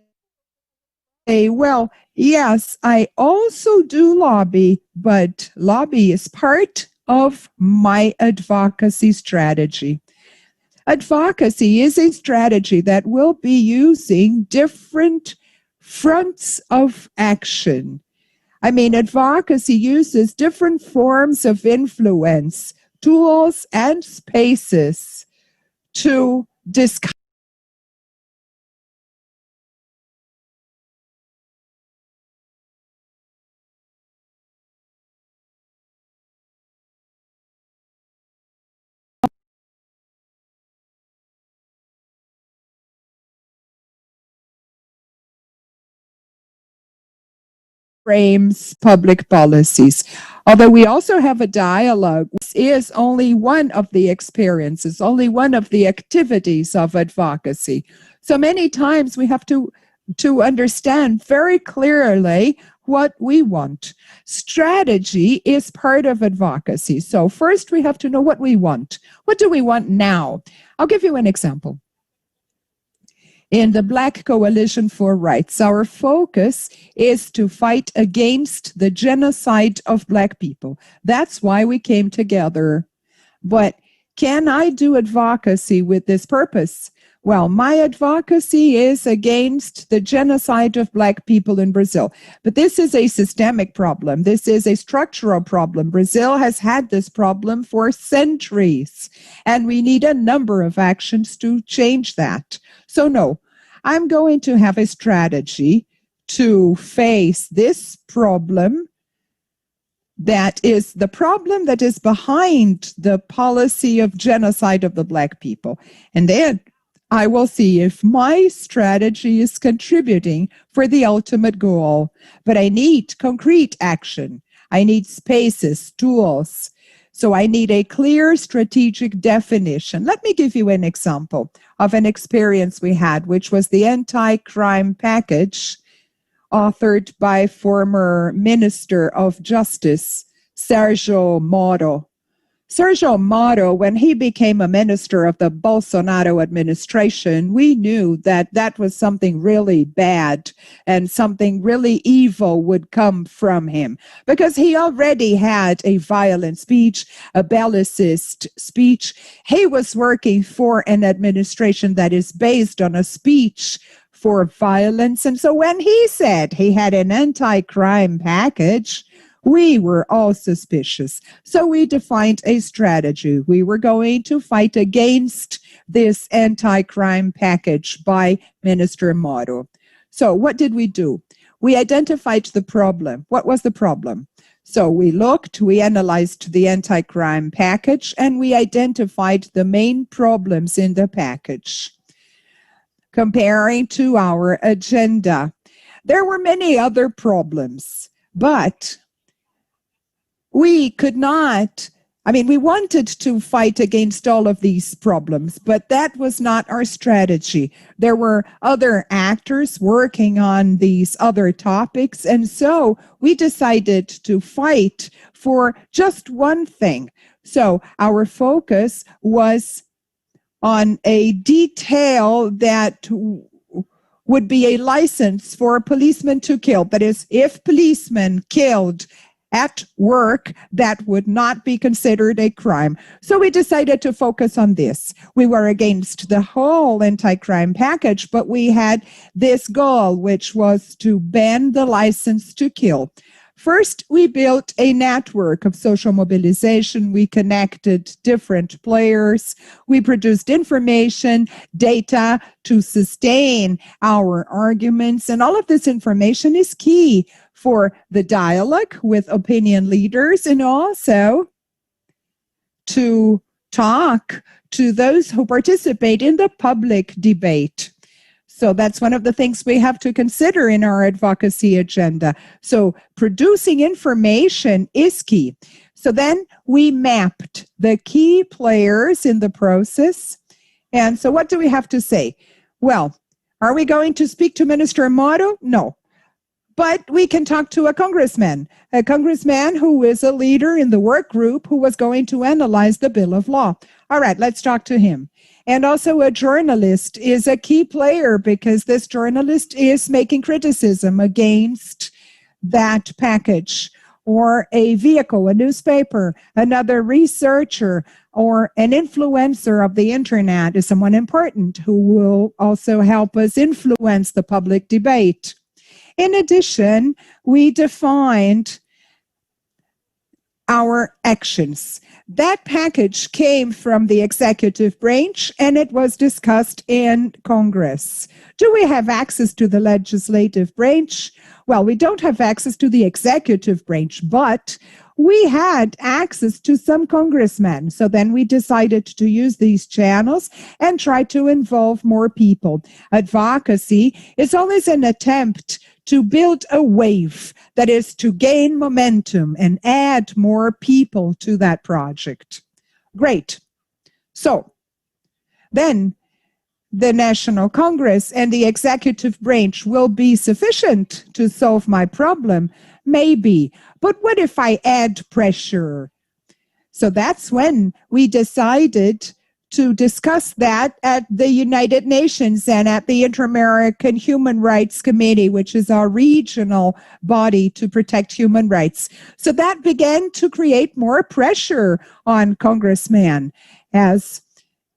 Well, yes, I also do lobby, but lobby is part of my advocacy strategy. Advocacy is a strategy that will be using different fronts of action. Advocacy uses different forms of influence, tools, and spaces to discuss frames public policies. Although we also have a dialogue, this is only one of the experiences, only one of the activities of advocacy. So many times we have to understand very clearly what we want. Strategy is part of advocacy. So first we have to know what we want. What do we want now? I'll give you an example. In the Black Coalition for Rights, our focus is to fight against the genocide of Black people. That's why we came together. But can I do advocacy with this purpose? Well, my advocacy is against the genocide of Black people in Brazil. But this is a systemic problem. This is a structural problem. Brazil has had this problem for centuries, and we need a number of actions to change that. So no, I'm going to have a strategy to face this problem that is the problem that is behind the policy of genocide of the Black people. And then I will see if my strategy is contributing for the ultimate goal. But I need concrete action. I need spaces, tools. So I need a clear strategic definition. Let me give you an example of an experience we had, which was the anti-crime package authored by former Minister of Justice, Sergio Moro. Sergio Moro, when he became a minister of the Bolsonaro administration, we knew that that was something really bad and something really evil would come from him because he already had a violent speech, a bellicist speech. He was working for an administration that is based on a speech for violence. And so when he said he had an anti-crime package, we were all suspicious. So we defined a strategy. We were going to fight against this anti-crime package by Minister Moro. So what did we do? We identified the problem. What was the problem? So we analyzed the anti-crime package, and we identified the main problems in the package. Comparing to our agenda, there were many other problems, but we could not, we wanted to fight against all of these problems, but that was not our strategy. There were other actors working on these other topics, and so we decided to fight for just one thing. So our focus was on a detail that would be a license for a policeman to kill. That is, if policemen killed at work that would not be considered a crime. So we decided to focus on this. We were against the whole anti-crime package, but we had this goal, which was to ban the license to kill. First, we built a network of social mobilization. We connected different players. We produced information, data to sustain our arguments. And all of this information is key for the dialogue with opinion leaders and also to talk to those who participate in the public debate. So that's one of the things we have to consider in our advocacy agenda. So producing information is key. So then we mapped the key players in the process. And so what do we have to say? Well, are we going to speak to Minister Moro? No. But we can talk to a congressman who is a leader in the work group who was going to analyze the bill of law. All right, let's talk to him. And also a journalist is a key player because this journalist is making criticism against that package, or a vehicle, a newspaper, another researcher, or an influencer of the internet is someone important who will also help us influence the public debate. In addition, we defined our actions. That package came from the executive branch and it was discussed in Congress. Do we have access to the legislative branch? Well, we don't have access to the executive branch, but we had access to some congressmen. So then we decided to use these channels and try to involve more people. Advocacy is always an attempt to build a wave, that is to gain momentum and add more people to that project. Great. So then the National Congress and the executive branch will be sufficient to solve my problem? Maybe. But what if I add pressure? So that's when we decided to discuss that at the United Nations and at the Inter-American Human Rights Committee, which is our regional body to protect human rights. So that began to create more pressure on congressmen as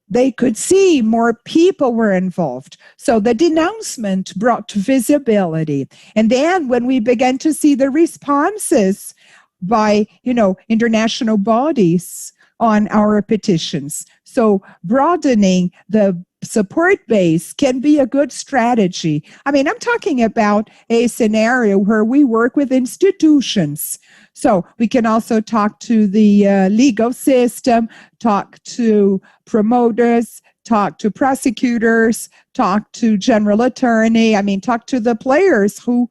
they could see more people were involved. So the denouncement brought visibility. And then when we began to see the responses by, international bodies on our petitions. So broadening the support base can be a good strategy. I'm talking about a scenario where we work with institutions. So we can also talk to the legal system, talk to promoters, talk to prosecutors, talk to general attorney. Talk to the players who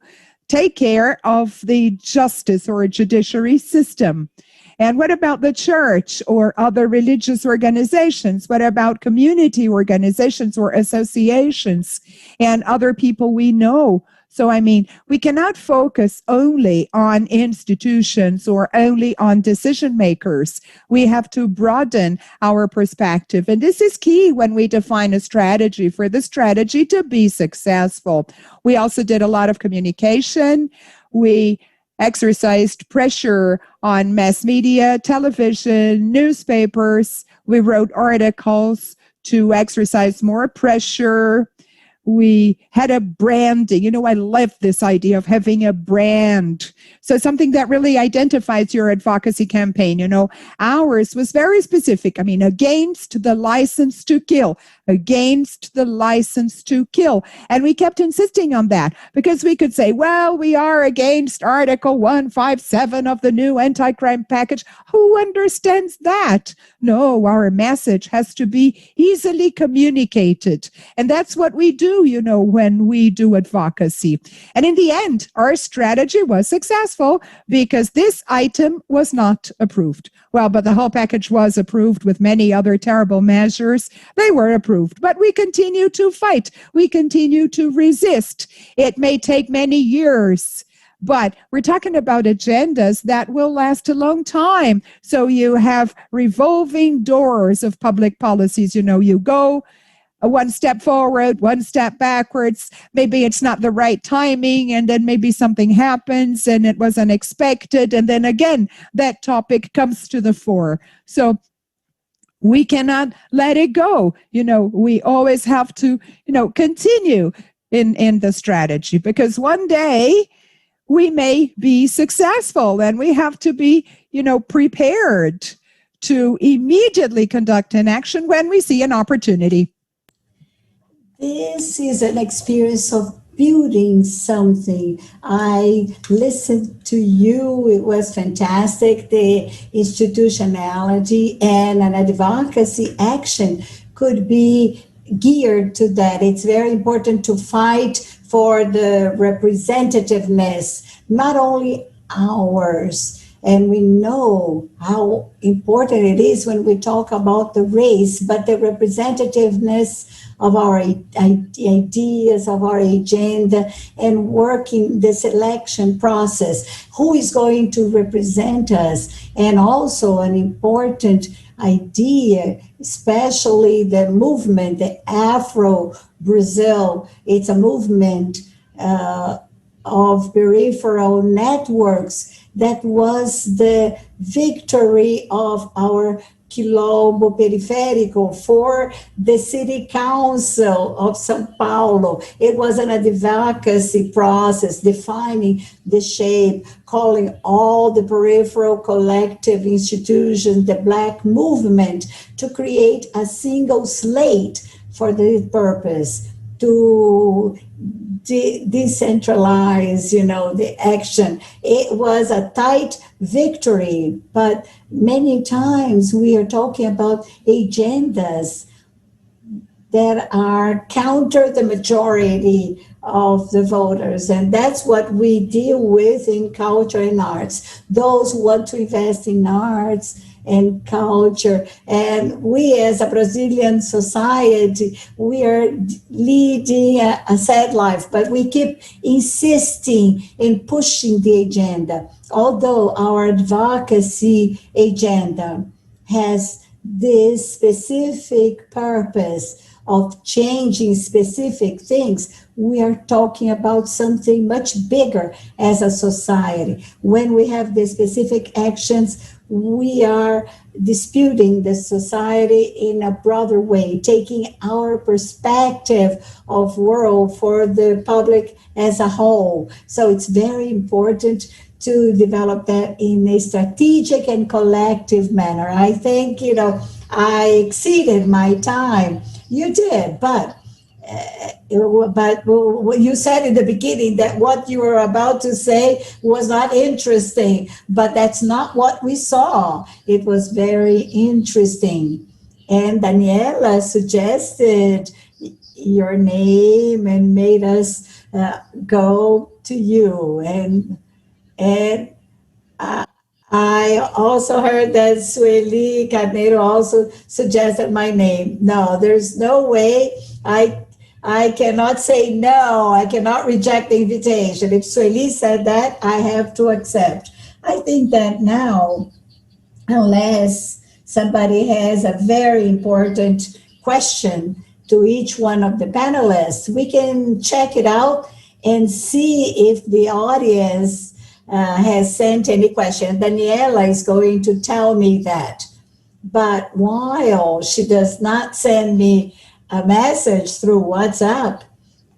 take care of the justice or judiciary system. And what about the church or other religious organizations? What about community organizations or associations and other people we know? So, we cannot focus only on institutions or only on decision makers. We have to broaden our perspective. And this is key when we define a strategy for the strategy to be successful. We also did a lot of communication. We exercised pressure on mass media, television, newspapers. We wrote articles to exercise more pressure. We had a branding. I love this idea of having a brand. So something that really identifies your advocacy campaign. Ours was very specific. Against the license to kill, against the license to kill. And we kept insisting on that because we could say, well, we are against Article 157 of the new anti-crime package. Who understands that? No, our message has to be easily communicated. And that's what we do, when we do advocacy. And in the end, our strategy was successful because this item was not approved. Well, but the whole package was approved with many other terrible measures. They were approved, but we continue to fight. We continue to resist. It may take many years, but we're talking about agendas that will last a long time. So you have revolving doors of public policies. You go one step forward, one step backwards. Maybe it's not the right timing, and then maybe something happens and it was unexpected. And then again, that topic comes to the fore. So we cannot let it go. We always have to, continue in the strategy, because one day we may be successful, and we have to be, prepared to immediately conduct an action when we see an opportunity. This is an experience of building something. I listened to you. It was fantastic. The institutionality and an advocacy action could be geared to that. It's very important to fight for the representativeness, not only ours. And we know how important it is when we talk about the race, but the representativeness of our ideas, of our agenda, and working the selection process. Who is going to represent us? And also an important idea, especially the movement, the Afro-Brazil. It's a movement of peripheral networks that was the victory of our Quilombo Periférico for the City Council of São Paulo. It was an advocacy process defining the shape, calling all the peripheral collective institutions, the Black movement, to create a single slate for the purpose to decentralize, the action. It was a tight victory, but many times we are talking about agendas that are counter the majority of the voters. And that's what we deal with in culture and arts. Those who want to invest in arts and culture. And we as a Brazilian society, we are leading a sad life, but we keep insisting in pushing the agenda. Although our advocacy agenda has this specific purpose of changing specific things, we are talking about something much bigger as a society. When we have the specific actions, we are disputing the society in a broader way, taking our perspective of world for the public as a whole. So it's very important to develop that in a strategic and collective manner. I think, I exceeded my time. You did, but you said in the beginning that what you were about to say was not interesting, but that's not what we saw. It was very interesting. And Daniela suggested your name and made us go to you. And I also heard that Sueli Carneiro also suggested my name. No, there's no way. I cannot say no. I cannot reject the invitation. If Sueli said that, I have to accept. I think that now, unless somebody has a very important question to each one of the panelists, we can check it out and see if the audience has sent any question. Daniela is going to tell me that. But while she does not send me a message through WhatsApp,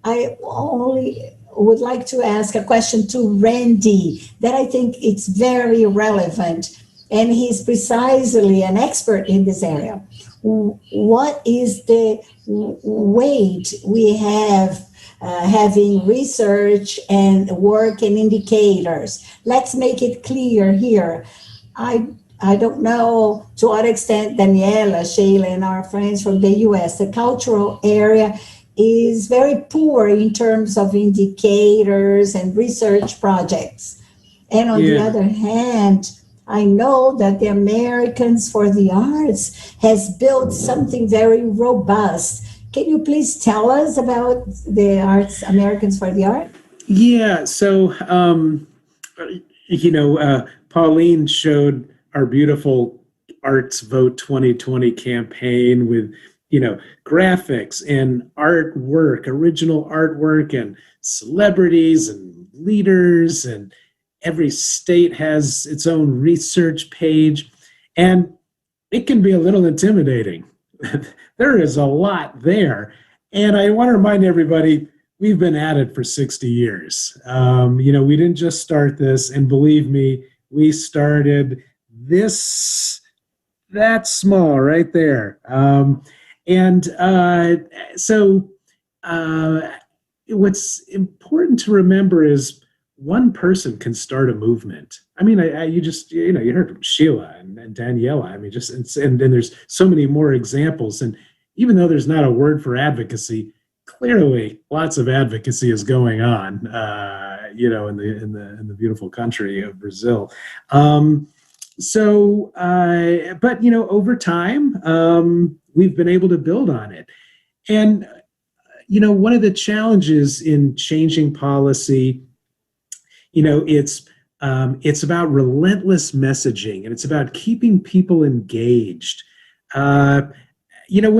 I only would like to ask a question to Randy that I think it's very relevant, and he's precisely an expert in this area. What is the weight we have having research and work and indicators? Let's make it clear here. I don't know to what extent Daniela, Sheila, and our friends from the US, the cultural area is very poor in terms of indicators and research projects. And on the other hand, I know that the Americans for the Arts has built something very robust. Can you please tell us about the Arts, Americans for the Art? Yeah, so, Pauline showed our beautiful Arts Vote 2020 campaign with graphics and artwork, original artwork, and celebrities and leaders, and every state has its own research page, and it can be a little intimidating. There is a lot there, and I want to remind everybody, we've been at it for 60 years. We didn't just start this, and believe me, we started that small right there. So what's important to remember is one person can start a movement. I mean, you heard from Sheila and Daniela. I mean, and then there's so many more examples. And even though there's not a word for advocacy, clearly lots of advocacy is going on, in the beautiful country of Brazil. But over time, we've been able to build on it. And, one of the challenges in changing policy, it's about relentless messaging, and it's about keeping people engaged. When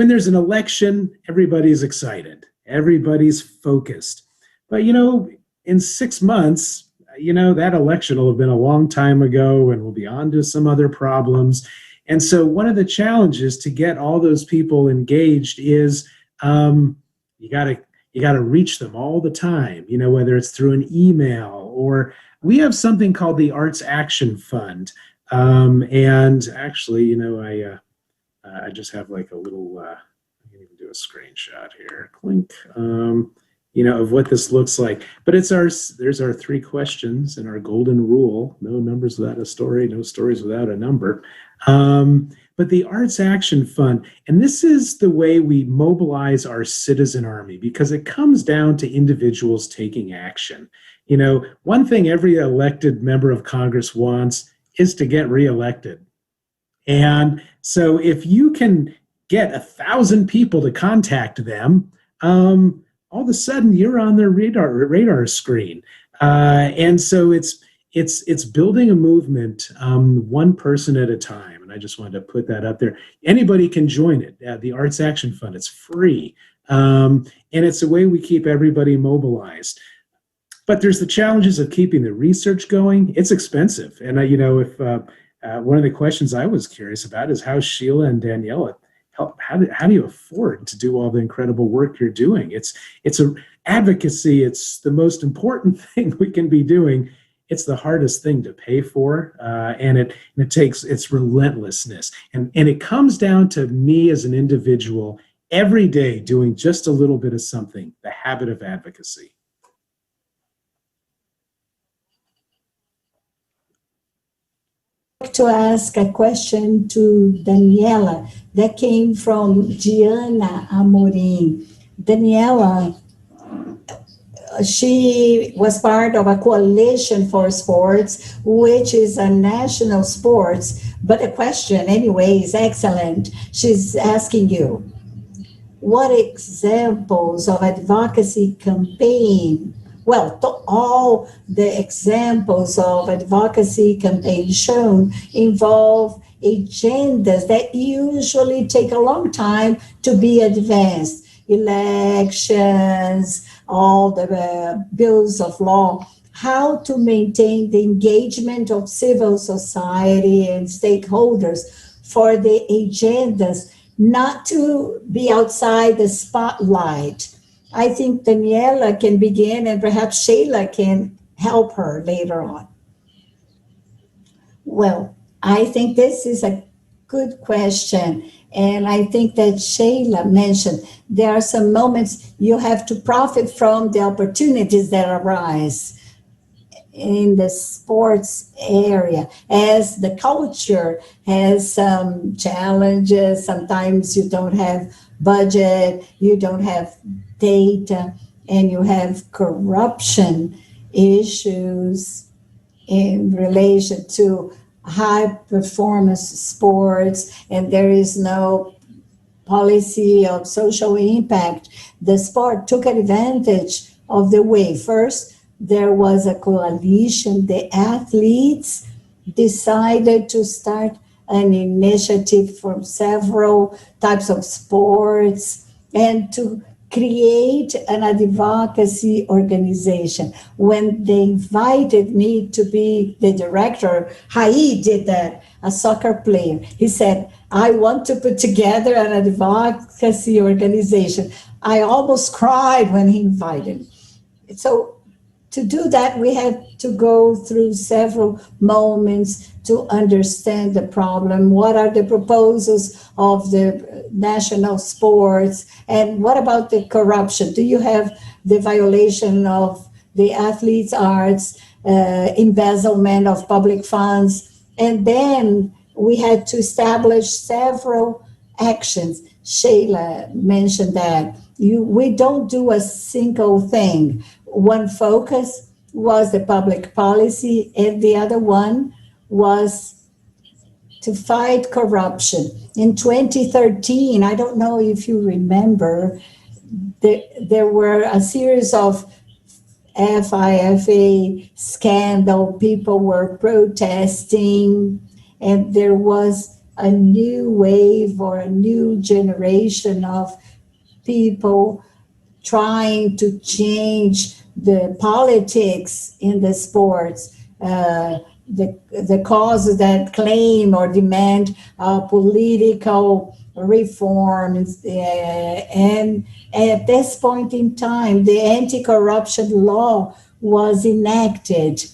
there's an election, everybody's excited. Everybody's focused. But, in 6 months, that election will have been a long time ago, and we'll be on to some other problems. And so one of the challenges to get all those people engaged is you got to reach them all the time, whether it's through an email, or we have something called the Arts Action Fund. And actually, I just have like a little, I can even do a screenshot here, clink, of what this looks like. But there's our 3 questions and our golden rule: no numbers without a story, no stories without a number. But the Arts Action Fund, and this is the way we mobilize our citizen army, because it comes down to individuals taking action. One thing every elected member of Congress wants is to get reelected. And so if you can get 1,000 people to contact them, all of a sudden you're on their radar screen. And so it's building a movement, one person at a time. And I just wanted to put that up there. Anybody can join it. The Arts Action Fund, it's free. And it's a way we keep everybody mobilized. But there's the challenges of keeping the research going. It's expensive. And if one of the questions I was curious about is how Sheila and Daniela, how do you afford to do all the incredible work you're doing? It's advocacy. It's the most important thing we can be doing. It's the hardest thing to pay for, and it takes its relentlessness. And it comes down to me as an individual every day doing just a little bit of something, the habit of advocacy. To ask a question to Daniela that came from Gianna Amorim. Daniela, she was part of a coalition for sports, which is a national sports, but the question anyway is excellent. She's asking you, what examples of advocacy campaign? Well, all the examples of advocacy campaigns shown involve agendas that usually take a long time to be advanced. Elections, all the bills of law, how to maintain the engagement of civil society and stakeholders for the agendas not to be outside the spotlight. I think Daniela can begin, and perhaps Sheila can help her later on. Well, I think this is a good question. And I think that Sheila mentioned there are some moments you have to profit from the opportunities that arise in the sports area. As the culture has some challenges, sometimes you don't have budget, you don't have data, and you have corruption issues in relation to high performance sports, and there is no policy of social impact. The sport took advantage of the way. First, there was a coalition. The athletes decided to start an initiative from several types of sports and to create an advocacy organization. When they invited me to be the director, Hai did that, a soccer player. He said, I want to put together an advocacy organization. I almost cried when he invited me. So to do that, we had to go through several moments to understand the problem. What are the proposals of the national sports? And what about the corruption? Do you have the violation of the athletes' arts, embezzlement of public funds? And then we had to establish several actions. Sheila mentioned that. We don't do a single thing. One focus was the public policy, and the other one was to fight corruption. In 2013, I don't know if you remember, there were a series of FIFA scandal. People were protesting, and there was a new wave or a new generation of people trying to change the politics in the sports, the causes that claim or demand political reforms. And at this point in time, the anti-corruption law was enacted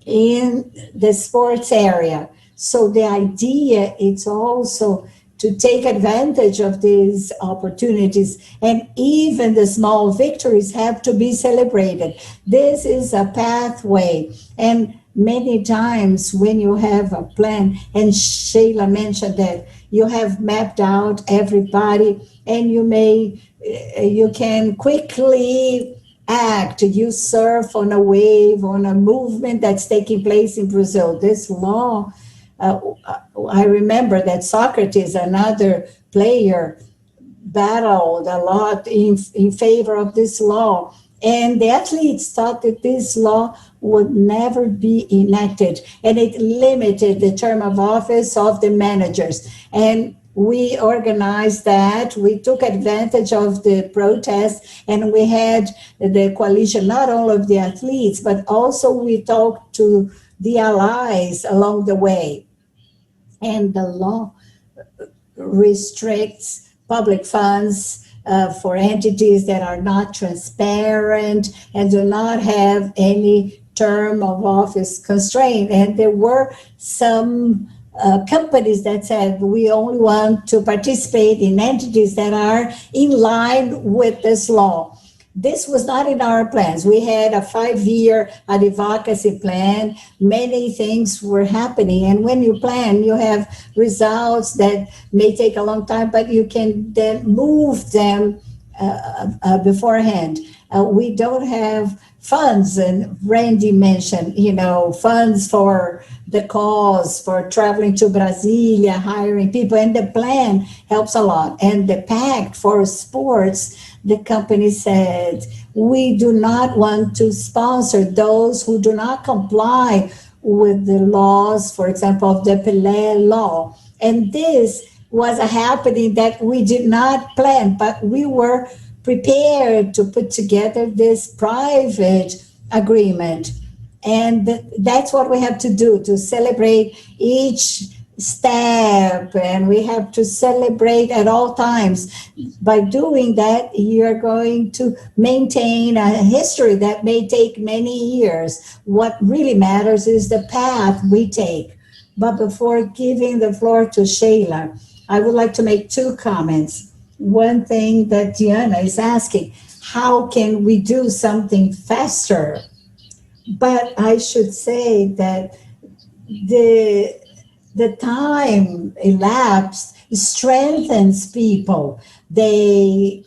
in the sports area. So the idea is also to take advantage of these opportunities, and even the small victories have to be celebrated. This is a pathway, and many times when you have a plan, and Sheila mentioned that you have mapped out everybody, and you can quickly act. You surf on a wave, on a movement that's taking place in Brazil. This law, I remember that Socrates, another player, battled a lot in favor of this law. And the athletes thought that this law would never be enacted, and it limited the term of office of the managers. And we organized that. We took advantage of the protests, and we had the coalition, not only of the athletes, but also we talked to the allies along the way. And the law restricts public funds for entities that are not transparent and do not have any term of office constraint. And there were some companies that said, we only want to participate in entities that are in line with this law. This was not in our plans. We had a 5-year advocacy plan. Many things were happening. And when you plan, you have results that may take a long time, but you can then move them beforehand. We don't have funds, and Randy mentioned, funds for the cause, for traveling to Brasilia, hiring people, and the plan helps a lot. And the pact for sports, the company said, we do not want to sponsor those who do not comply with the laws, for example, of the Pelé law. And this was a happening that we did not plan, but we were prepared to put together this private agreement. And that's what we have to do, to celebrate each step, and we have to celebrate at all times. By doing that, you're going to maintain a history that may take many years. What really matters is the path we take. But before giving the floor to Sheila, I would like to make 2 comments. One thing that Diana is asking, how can we do something faster? But I should say that the time elapsed strengthens people. They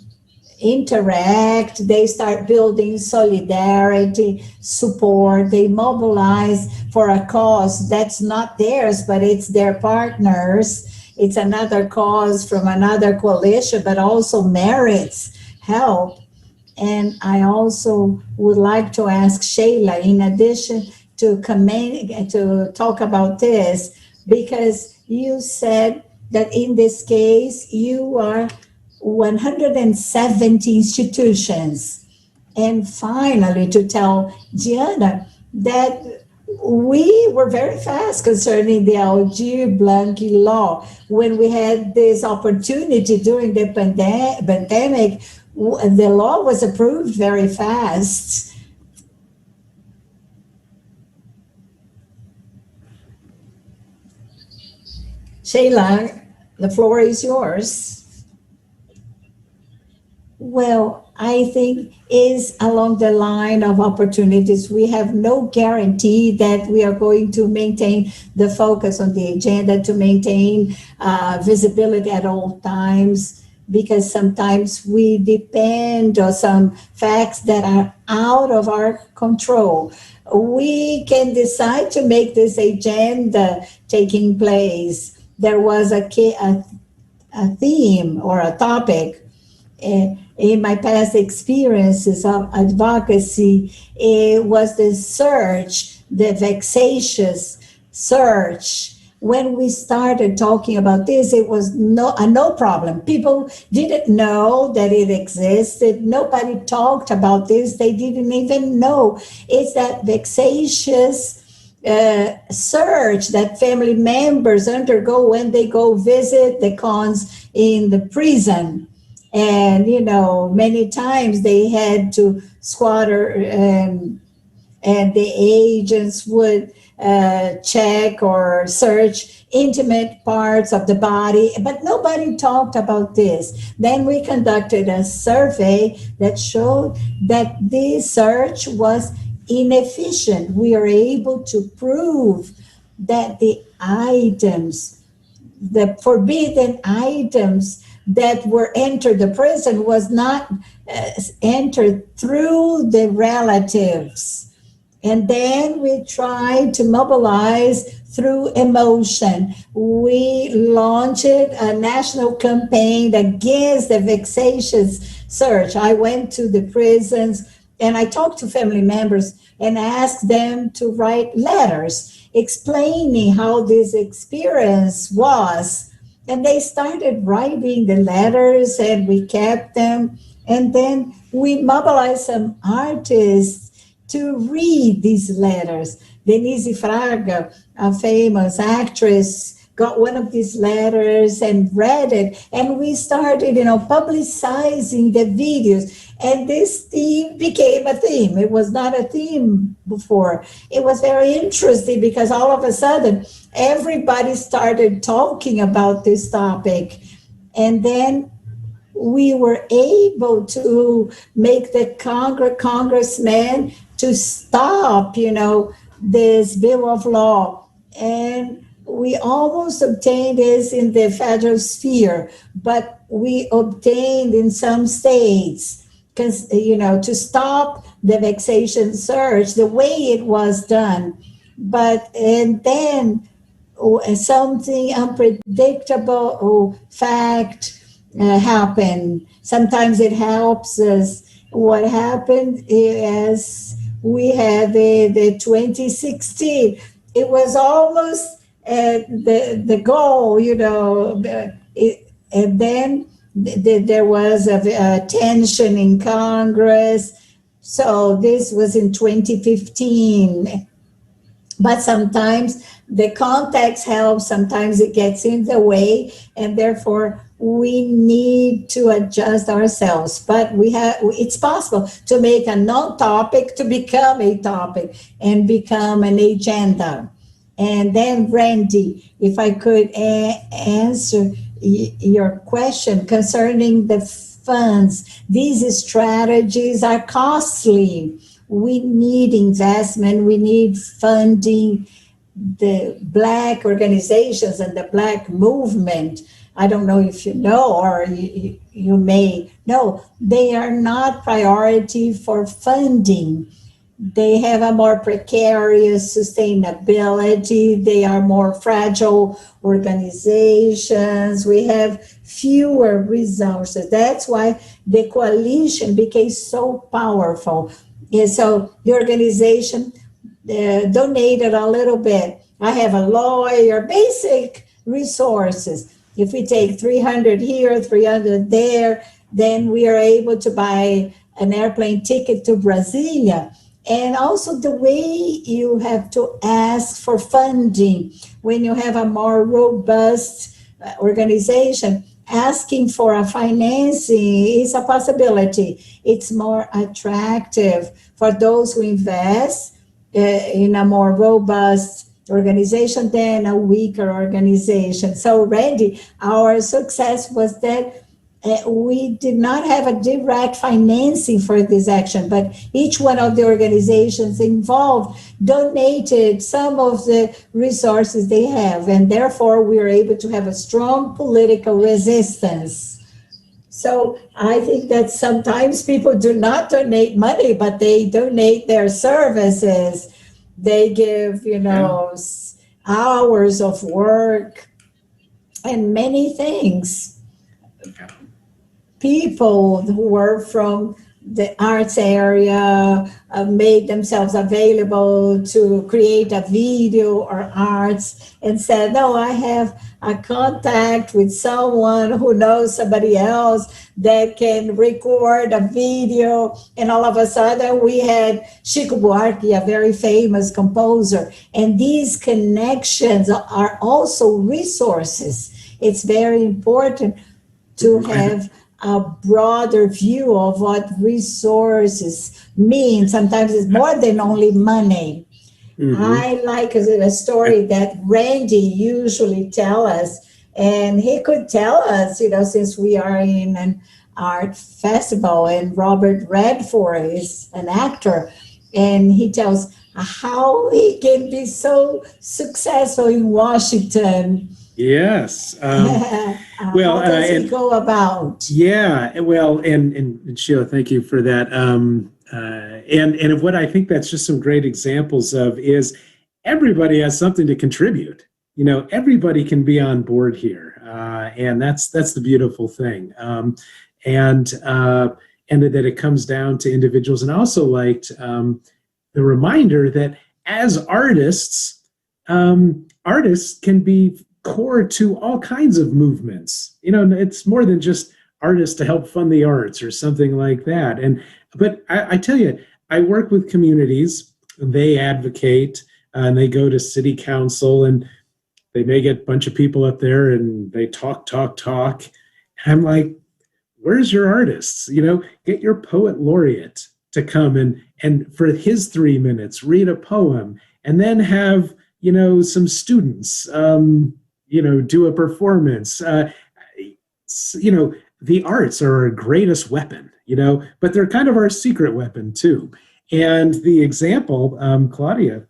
interact, they start building solidarity, support, they mobilize for a cause that's not theirs, but it's their partners. It's another cause from another coalition, but also merits help. And I also would like to ask Sheila, in addition to talk about this, because you said that in this case, you are 170 institutions. And finally, to tell Diana that we were very fast concerning the Aldir Blanc law. When we had this opportunity during the pandemic, the law was approved very fast. Sheila, the floor is yours. Well, I think is along the line of opportunities. We have no guarantee that we are going to maintain the focus on the agenda, to maintain visibility at all times, because sometimes we depend on some facts that are out of our control. We can decide to make this agenda taking place. There was a theme or a topic in my past experiences of advocacy. It was the search, the vexatious search. When we started talking about this, it was no problem. People didn't know that it existed. Nobody talked about this. They didn't even know. It's that vexatious search that family members undergo when they go visit the cons in the prison. And, many times they had to squatter and the agents would check or search intimate parts of the body, but nobody talked about this. Then we conducted a survey that showed that this search was inefficient. We are able to prove that the forbidden items that were entered the prison was not entered through the relatives. And then we tried to mobilize through emotion. We launched a national campaign against the vexatious search. I went to the prisons and I talked to family members and asked them to write letters explaining how this experience was. And they started writing the letters and we kept them. And then we mobilized some artists to read these letters. Denise Fraga, a famous actress, got one of these letters and read it. And we started, publicizing the videos. And this theme became a theme. It was not a theme before. It was very interesting because all of a sudden, everybody started talking about this topic. And then we were able to make the congressman to stop, this bill of law. And we almost obtained this in the federal sphere, but we obtained in some states, to stop the vexation search the way it was done. And then something unpredictable fact happened. Sometimes it helps us. What happened is we had the 2016. It was almost the goal, and then there was a tension in Congress. So this was in 2015. But sometimes the context helps, sometimes it gets in the way, and therefore we need to adjust ourselves. But it's possible to make a non-topic to become a topic and become an agenda. And then, Randy, if I could answer your question concerning the funds. These strategies are costly. We need investment, we need funding. The Black organizations and the Black movement, I don't know if you know or you may know, they are not priority for funding. They have a more precarious sustainability. They are more fragile organizations. We have fewer resources. That's why the coalition became so powerful. And so the organization donated a little bit. I have a lawyer, basic resources. If we take 300 here, 300 there, then we are able to buy an airplane ticket to Brasilia. And also the way you have to ask for funding when you have a more robust organization. Asking for a financing is a possibility. It's more attractive for those who invest in a more robust organization than a weaker organization. So already our success was that we did not have a direct financing for this action, but each one of the organizations involved donated some of the resources they have, and therefore we are able to have a strong political resistance. So I think that sometimes people do not donate money, but they donate their services. They give, hours of work and many things. People who were from the arts area made themselves available to create a video or arts and said, no, I have a contact with someone who knows somebody else that can record a video. And all of a sudden we had Chico Buarque, a very famous composer. And these connections are also resources. It's very important to have a broader view of what resources mean. Sometimes it's more than only money. Mm-hmm. I like a story that Randy usually tell us, and he could tell us, since we are in an art festival, and Robert Redford is an actor, and he tells how he can be so successful in Washington. Yes. Well, how does it go about? Yeah. Well, and Sheila, thank you for that. And what I think that's just some great examples of is everybody has something to contribute. Everybody can be on board here, and that's the beautiful thing. And that it comes down to individuals. And I also liked the reminder that as artists, artists can be core to all kinds of movements. It's more than just artists to help fund the arts or something like that. But I tell you, I work with communities, they advocate, and they go to city council, and they may get a bunch of people up there and they talk. And I'm like, where's your artists? Get your poet laureate to come and for his 3 minutes, read a poem, and then have, some students, do a performance. The arts are our greatest weapon, but they're kind of our secret weapon too. And the example Claudia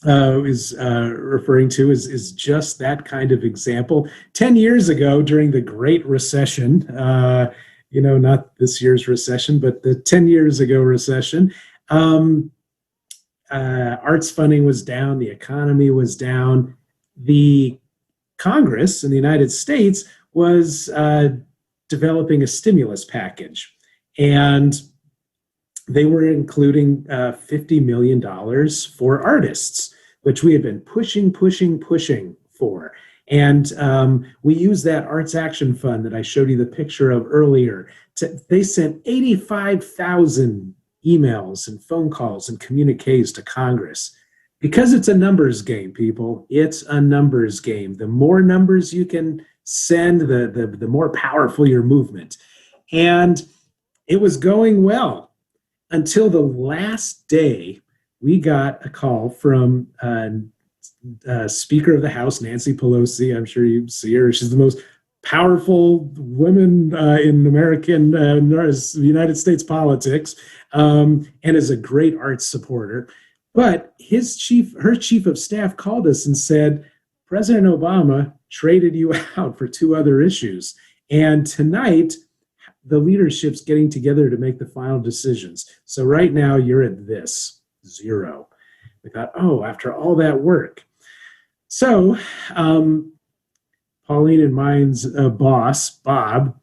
is referring to is just that kind of example. 10 years ago, during the Great Recession, not this year's recession, but the 10 years ago recession, arts funding was down, the economy was down. The Congress in the United States was developing a stimulus package, and they were including $50 million for artists, which we had been pushing for. And we used that Arts Action Fund that I showed you the picture of earlier. They sent 85,000 emails and phone calls and communiques to Congress. Because it's a numbers game, people. It's a numbers game. The more numbers you can send, the more powerful your movement. And it was going well until the last day we got a call from Speaker of the House, Nancy Pelosi. I'm sure you see her. She's the most powerful woman in American United States politics, and is a great arts supporter. But her chief of staff called us and said, President Obama traded you out for 2 other issues. And tonight, the leadership's getting together to make the final decisions. So right now, you're at this, 0. We thought, after all that work. So Pauline and mine's boss, Bob,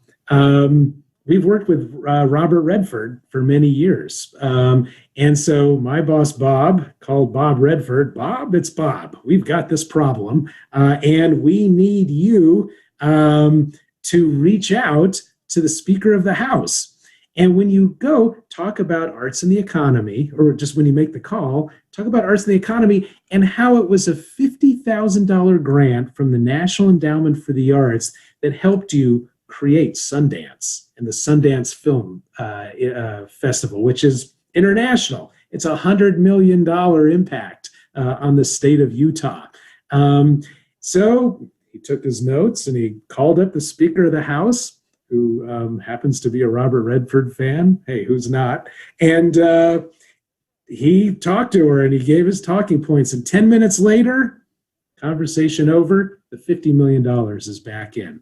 we've worked with Robert Redford for many years. And so my boss, Bob, called Bob Redford, Bob, it's Bob. We've got this problem, and we need you to reach out to the Speaker of the House. And when you go talk about arts and the economy, or just when you make the call, talk about arts and the economy and how it was a $50,000 grant from the National Endowment for the Arts that helped you create Sundance and the Sundance Film Festival, which is international. It's $100 million impact on the state of Utah. So he took his notes and he called up the Speaker of the House, who happens to be a Robert Redford fan. Hey, who's not? And he talked to her and he gave his talking points. And 10 minutes later, conversation over, the $50 million is back in.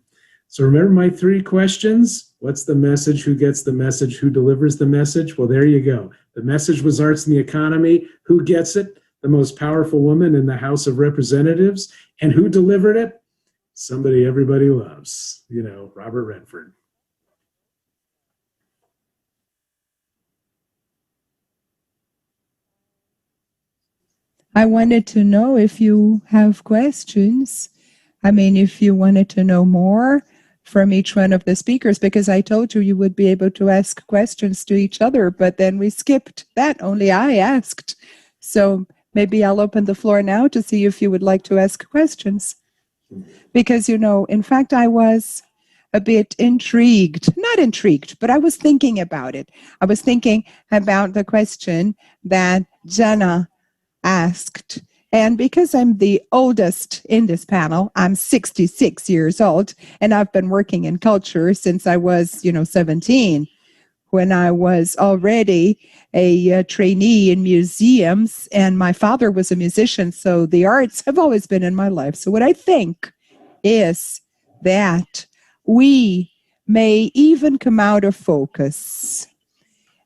So remember my 3 questions? What's the message? Who gets the message? Who delivers the message? Well, there you go. The message was arts and the economy. Who gets it? The most powerful woman in the House of Representatives. And who delivered it? Somebody everybody loves, Robert Redford. I wanted to know if you have questions. I mean, if you wanted to know more from each one of the speakers, because I told you would be able to ask questions to each other, but then we skipped that. Only I asked. So maybe I'll open the floor now to see if you would like to ask questions. Because, in fact, I was a bit not intrigued, but I was thinking about it. I was thinking about the question that Jenna asked. And because I'm the oldest in this panel, I'm 66 years old, and I've been working in culture since I was, 17, when I was already a trainee in museums, and my father was a musician, so the arts have always been in my life. So what I think is that we may even come out of focus,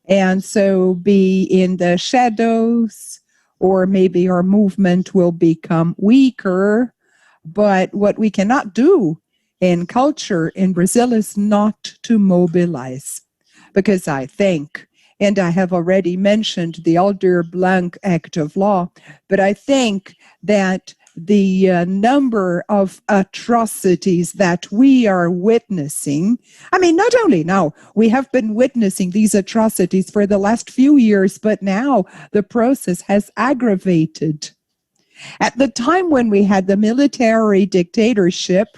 and so be in the shadows, or maybe our movement will become weaker. But what we cannot do in culture in Brazil is not to mobilize. Because I think, and I have already mentioned the Aldir Blanc Act of Law, but I think that the number of atrocities that we are witnessing, I mean, not only now, we have been witnessing these atrocities for the last few years, but now the process has aggravated. At the time when we had the military dictatorship,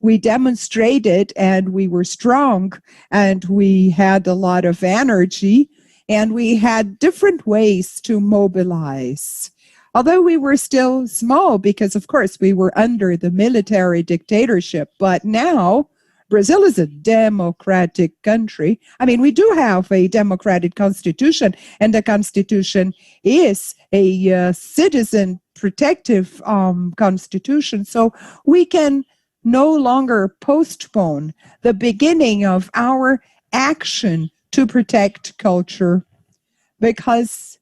we demonstrated and we were strong and we had a lot of energy and we had different ways to mobilize. Although we were still small because, of course, we were under the military dictatorship. But now, Brazil is a democratic country. I mean, we do have a democratic constitution, and the constitution is a citizen protective constitution. So we can no longer postpone the beginning of our action to protect culture, because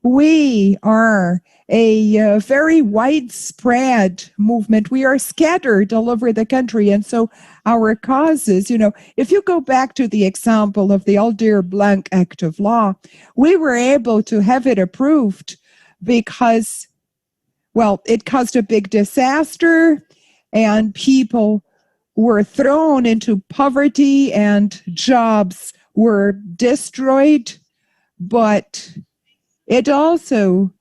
we are a very widespread movement. We are scattered all over the country. And so our causes, if you go back to the example of the Aldir Blanc Act of Law, we were able to have it approved because, well, it caused a big disaster and people were thrown into poverty and jobs were destroyed. But it also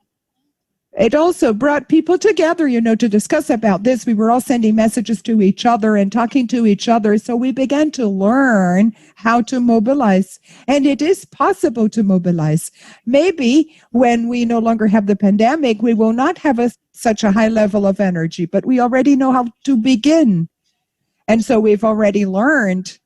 brought people together, to discuss about this. We were all sending messages to each other and talking to each other. So we began to learn how to mobilize. And it is possible to mobilize. Maybe when we no longer have the pandemic, we will not have such a high level of energy, but we already know how to begin. And so we've already learned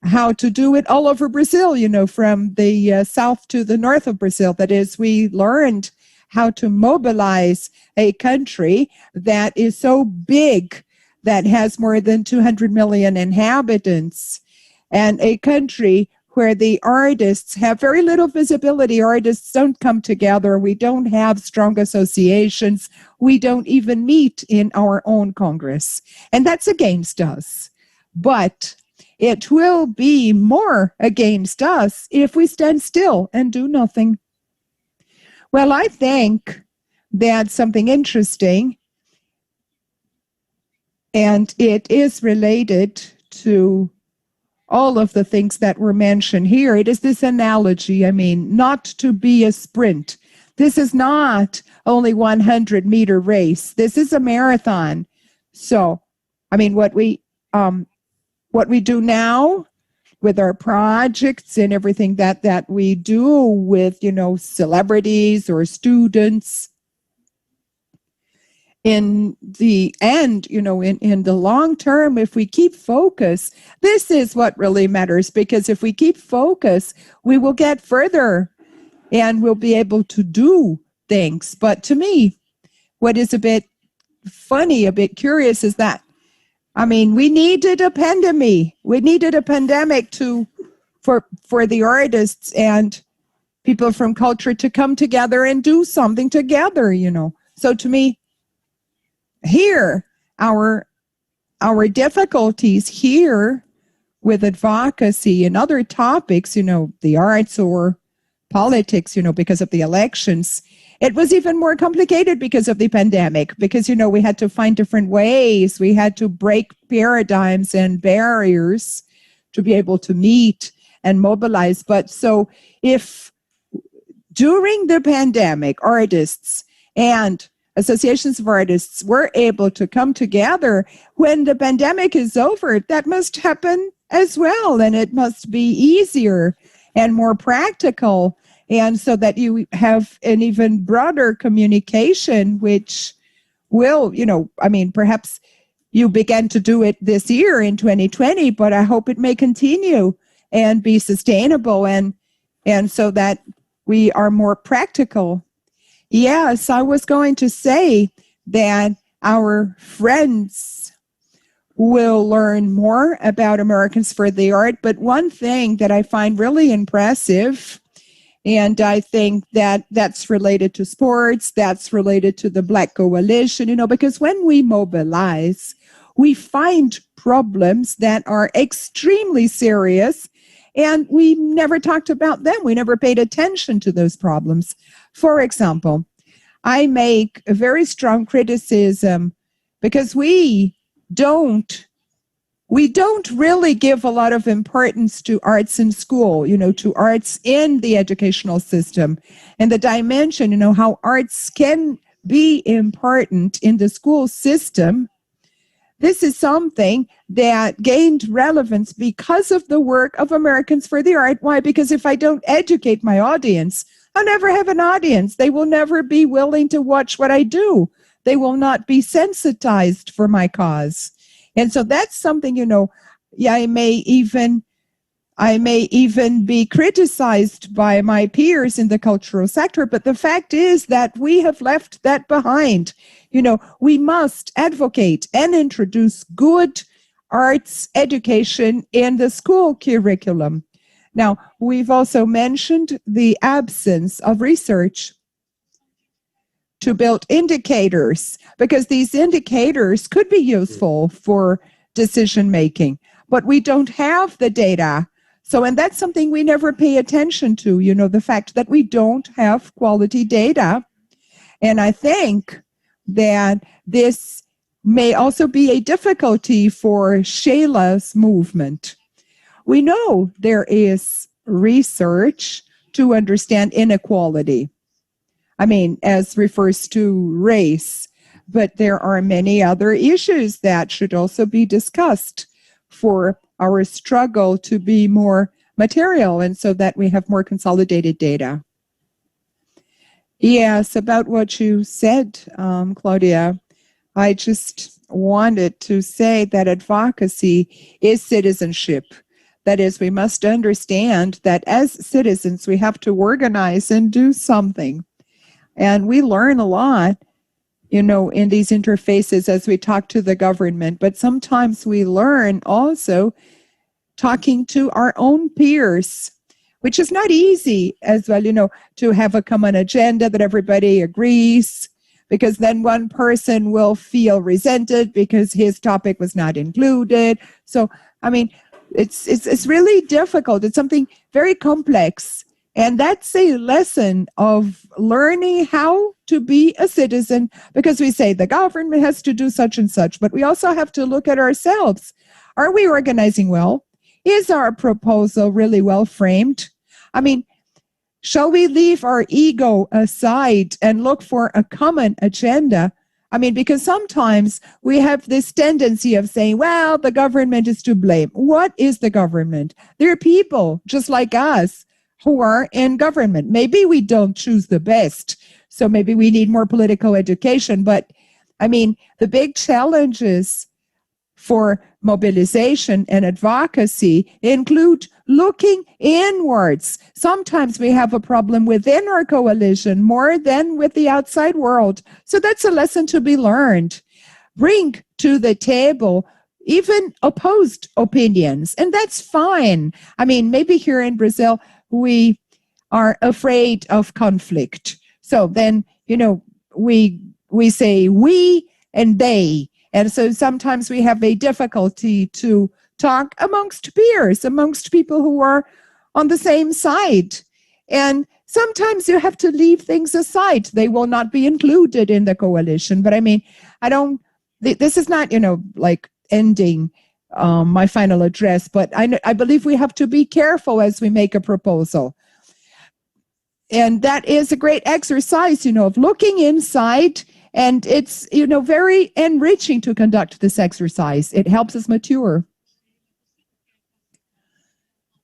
how to do it all over Brazil, from the south to the north of Brazil. That is, we learned how to mobilize a country that is so big, that has more than 200 million inhabitants, and a country where the artists have very little visibility. Artists don't come together. We don't have strong associations. We don't even meet in our own Congress. And that's against us. But it will be more against us if we stand still and do nothing. Well, I think that's something interesting, and it is related to all of the things that were mentioned here. It is this analogy, not to be a sprint. This is not only 100-meter race. This is a marathon. So, what we do now with our projects and everything that we do with, celebrities or students, in the end, in the long term, if we keep focus, this is what really matters, because if we keep focus, we will get further and we'll be able to do things. But to me, what is a bit funny, a bit curious is that, we needed a pandemic. We needed a pandemic for the artists and people from culture to come together and do something together, So to me, here, our difficulties here with advocacy and other topics, the arts or politics, because of the elections, it was even more complicated because of the pandemic, because, we had to find different ways. We had to break paradigms and barriers to be able to meet and mobilize. But so if during the pandemic, artists and associations of artists were able to come together, when the pandemic is over, that must happen as well. And it must be easier and more practical. And so that you have an even broader communication, which will, perhaps you began to do it this year in 2020, but I hope it may continue and be sustainable and so that we are more practical. Yes, I was going to say that our friends will learn more about Americans for the Art, but one thing that I find really impressive, and I think that that's related to sports, that's related to the Black Coalition, because when we mobilize, we find problems that are extremely serious, and we never talked about them. We never paid attention to those problems. For example, I make a very strong criticism because we don't really give a lot of importance to arts in school, to arts in the educational system, and the dimension, how arts can be important in the school system. This is something that gained relevance because of the work of Americans for the Art. Why? Because if I don't educate my audience, I'll never have an audience. They will never be willing to watch what I do. They will not be sensitized for my cause. And so that's something, I may even be criticized by my peers in the cultural sector, but the fact is that we have left that behind. We must advocate and introduce good arts education in the school curriculum. Now, we've also mentioned the absence of research to build indicators, because these indicators could be useful for decision making, but we don't have the data. So, and that's something we never pay attention to, the fact that we don't have quality data. And I think that this may also be a difficulty for Sheila's movement. We know there is research to understand inequality. As refers to race, but there are many other issues that should also be discussed for our struggle to be more material and so that we have more consolidated data. Yes, about what you said, Claudia, I just wanted to say that advocacy is citizenship. That is, we must understand that as citizens, we have to organize and do something. And we learn a lot, in these interfaces as we talk to the government. But sometimes we learn also talking to our own peers, which is not easy as well, to have a common agenda that everybody agrees, because then one person will feel resented because his topic was not included. So, It's really difficult. It's something very complex. And that's a lesson of learning how to be a citizen, because we say the government has to do such and such, but we also have to look at ourselves. Are we organizing well? Is our proposal really well framed? I mean, shall we leave our ego aside and look for a common agenda? I mean, because sometimes we have this tendency of saying, well, the government is to blame. What is the government? There are people just like us who are in government. Maybe we don't choose the best, so maybe we need more political education. But I mean, the big challenges for mobilization and advocacy include looking inwards. Sometimes we have a problem within our coalition more than with the outside world. So that's a lesson to be learned. Bring to the table even opposed opinions, and that's fine. I mean, maybe here in Brazil, we are afraid of conflict. So then, we say we and they. And so sometimes we have a difficulty to talk amongst peers, amongst people who are on the same side. And sometimes you have to leave things aside. They will not be included in the coalition. But I mean, this is not, like ending my final address, but I believe we have to be careful as we make a proposal. And that is a great exercise, of looking inside. And it's, very enriching to conduct this exercise. It helps us mature.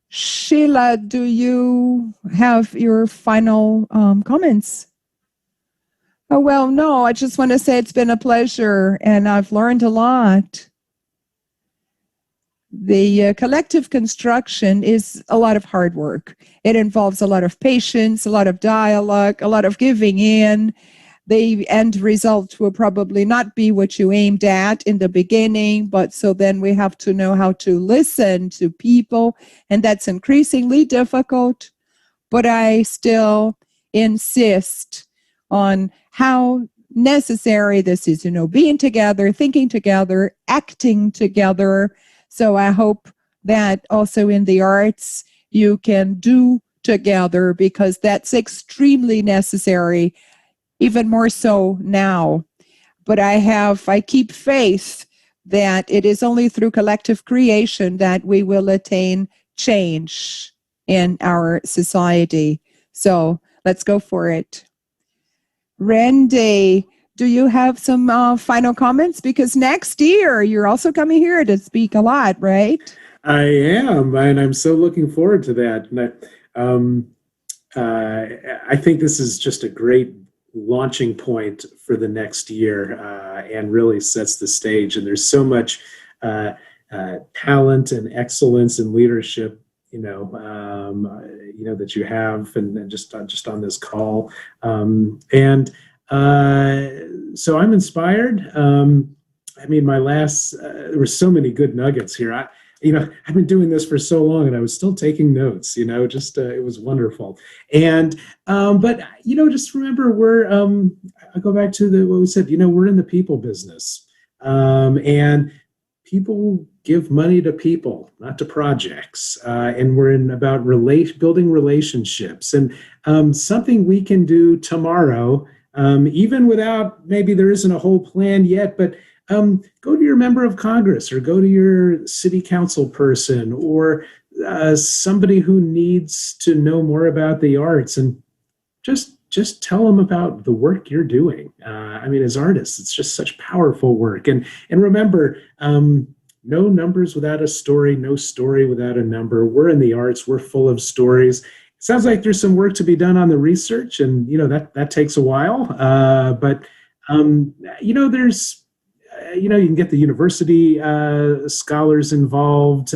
Sheila, do you have your final comments? Oh, well, no, I just want to say it's been a pleasure, and I've learned a lot. The collective construction is a lot of hard work. It involves a lot of patience, a lot of dialogue, a lot of giving in. The end result will probably not be what you aimed at in the beginning, but so then we have to know how to listen to people, and that's increasingly difficult. But I still insist on how necessary this is, being together, thinking together, acting together. So I hope that also in the arts you can do together, because that's extremely necessary, even more so now. But I keep faith that it is only through collective creation that we will attain change in our society. So let's go for it. Randy, do you have some final comments? Because next year, you're also coming here to speak a lot, right? I am, and I'm so looking forward to that. And I think this is just a great launching point for the next year, and really sets the stage. And there's so much talent and excellence and leadership, that you have, and just on this call, so I'm inspired. I mean, there were so many good nuggets here. I've been doing this for so long, and I was still taking notes. It was wonderful. And but just remember, I go back to what we said. We're in the people business, and people give money to people, not to projects. And we're about building relationships, and something we can do tomorrow, even without, maybe there isn't a whole plan yet, but go to your member of Congress, or go to your city council person, or somebody who needs to know more about the arts, and just tell them about the work you're doing. As artists, it's just such powerful work. And remember, no numbers without a story, no story without a number. We're in the arts. We're full of stories. It sounds like there's some work to be done on the research, and that takes a while. But there's you can get the university scholars involved.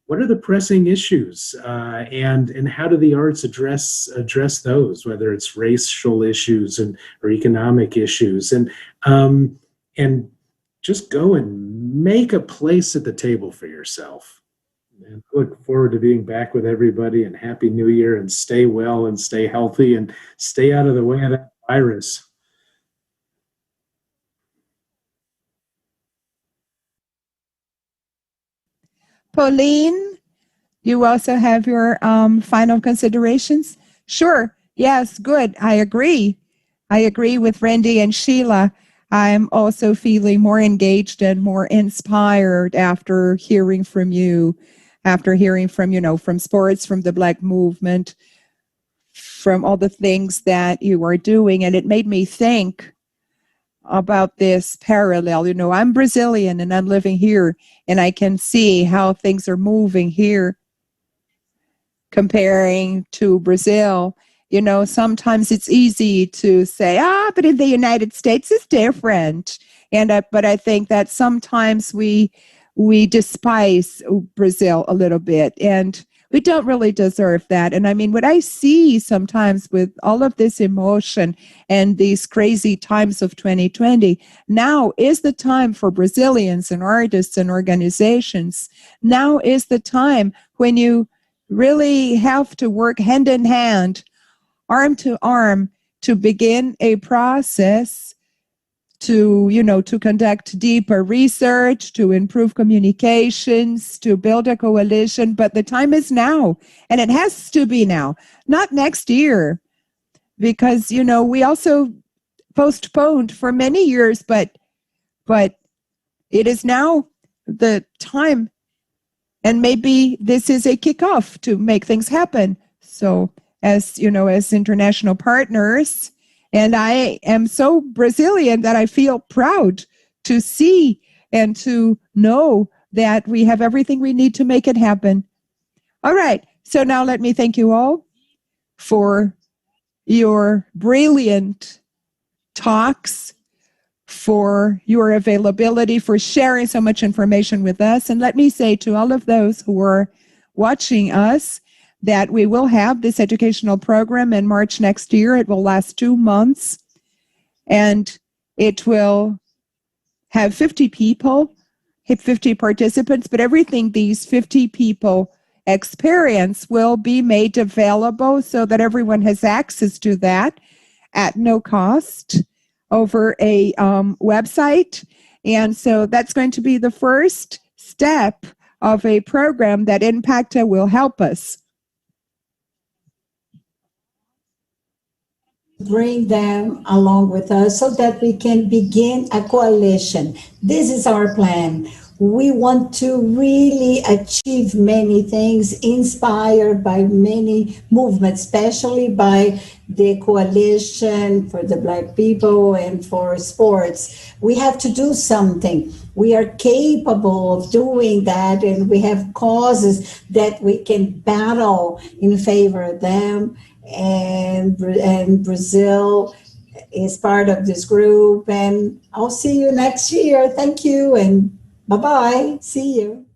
What are the pressing issues, and how do the arts address those, whether it's racial issues or economic issues, and just go and make a place at the table for yourself. And look forward to being back with everybody, and Happy New Year, and stay well and stay healthy and stay out of the way of that virus. Pauline, you also have your final considerations? Sure. Yes, good. I agree. I agree with Randy and Sheila. I'm also feeling more engaged and more inspired after hearing from you, from sports, from the Black movement, from all the things that you are doing. And it made me think about this parallel. I'm Brazilian and I'm living here, and I can see how things are moving here comparing to Brazil. Sometimes it's easy to say, but in the United States it's different. But I think that sometimes we despise Brazil a little bit, and we don't really deserve that. And I mean, what I see sometimes with all of this emotion and these crazy times of 2020, now is the time for Brazilians and artists and organizations. Now is the time when you really have to work hand in hand, arm to arm, to begin a process to conduct deeper research, to improve communications, to build a coalition. But the time is now, and it has to be now, not next year, because, we also postponed for many years, but it is now the time, and maybe this is a kickoff to make things happen. So as international partners, and I am so Brazilian that I feel proud to see and to know that we have everything we need to make it happen. All right. So now let me thank you all for your brilliant talks, for your availability, for sharing so much information with us. And let me say to all of those who are watching us that we will have this educational program in March next year. It will last 2 months, and it will have 50 people, 50 participants, but everything these 50 people experience will be made available so that everyone has access to that at no cost over a website. And so that's going to be the first step of a program that Impacta will help us bring them along with us so that we can begin a coalition. This is our plan. We want to really achieve many things inspired by many movements, especially by the coalition for the Black people and for sports. We have to do something. We are capable of doing that, and we have causes that we can battle in favor of them. And Brazil is part of this group. And I'll see you next year. Thank you, and bye-bye. See you.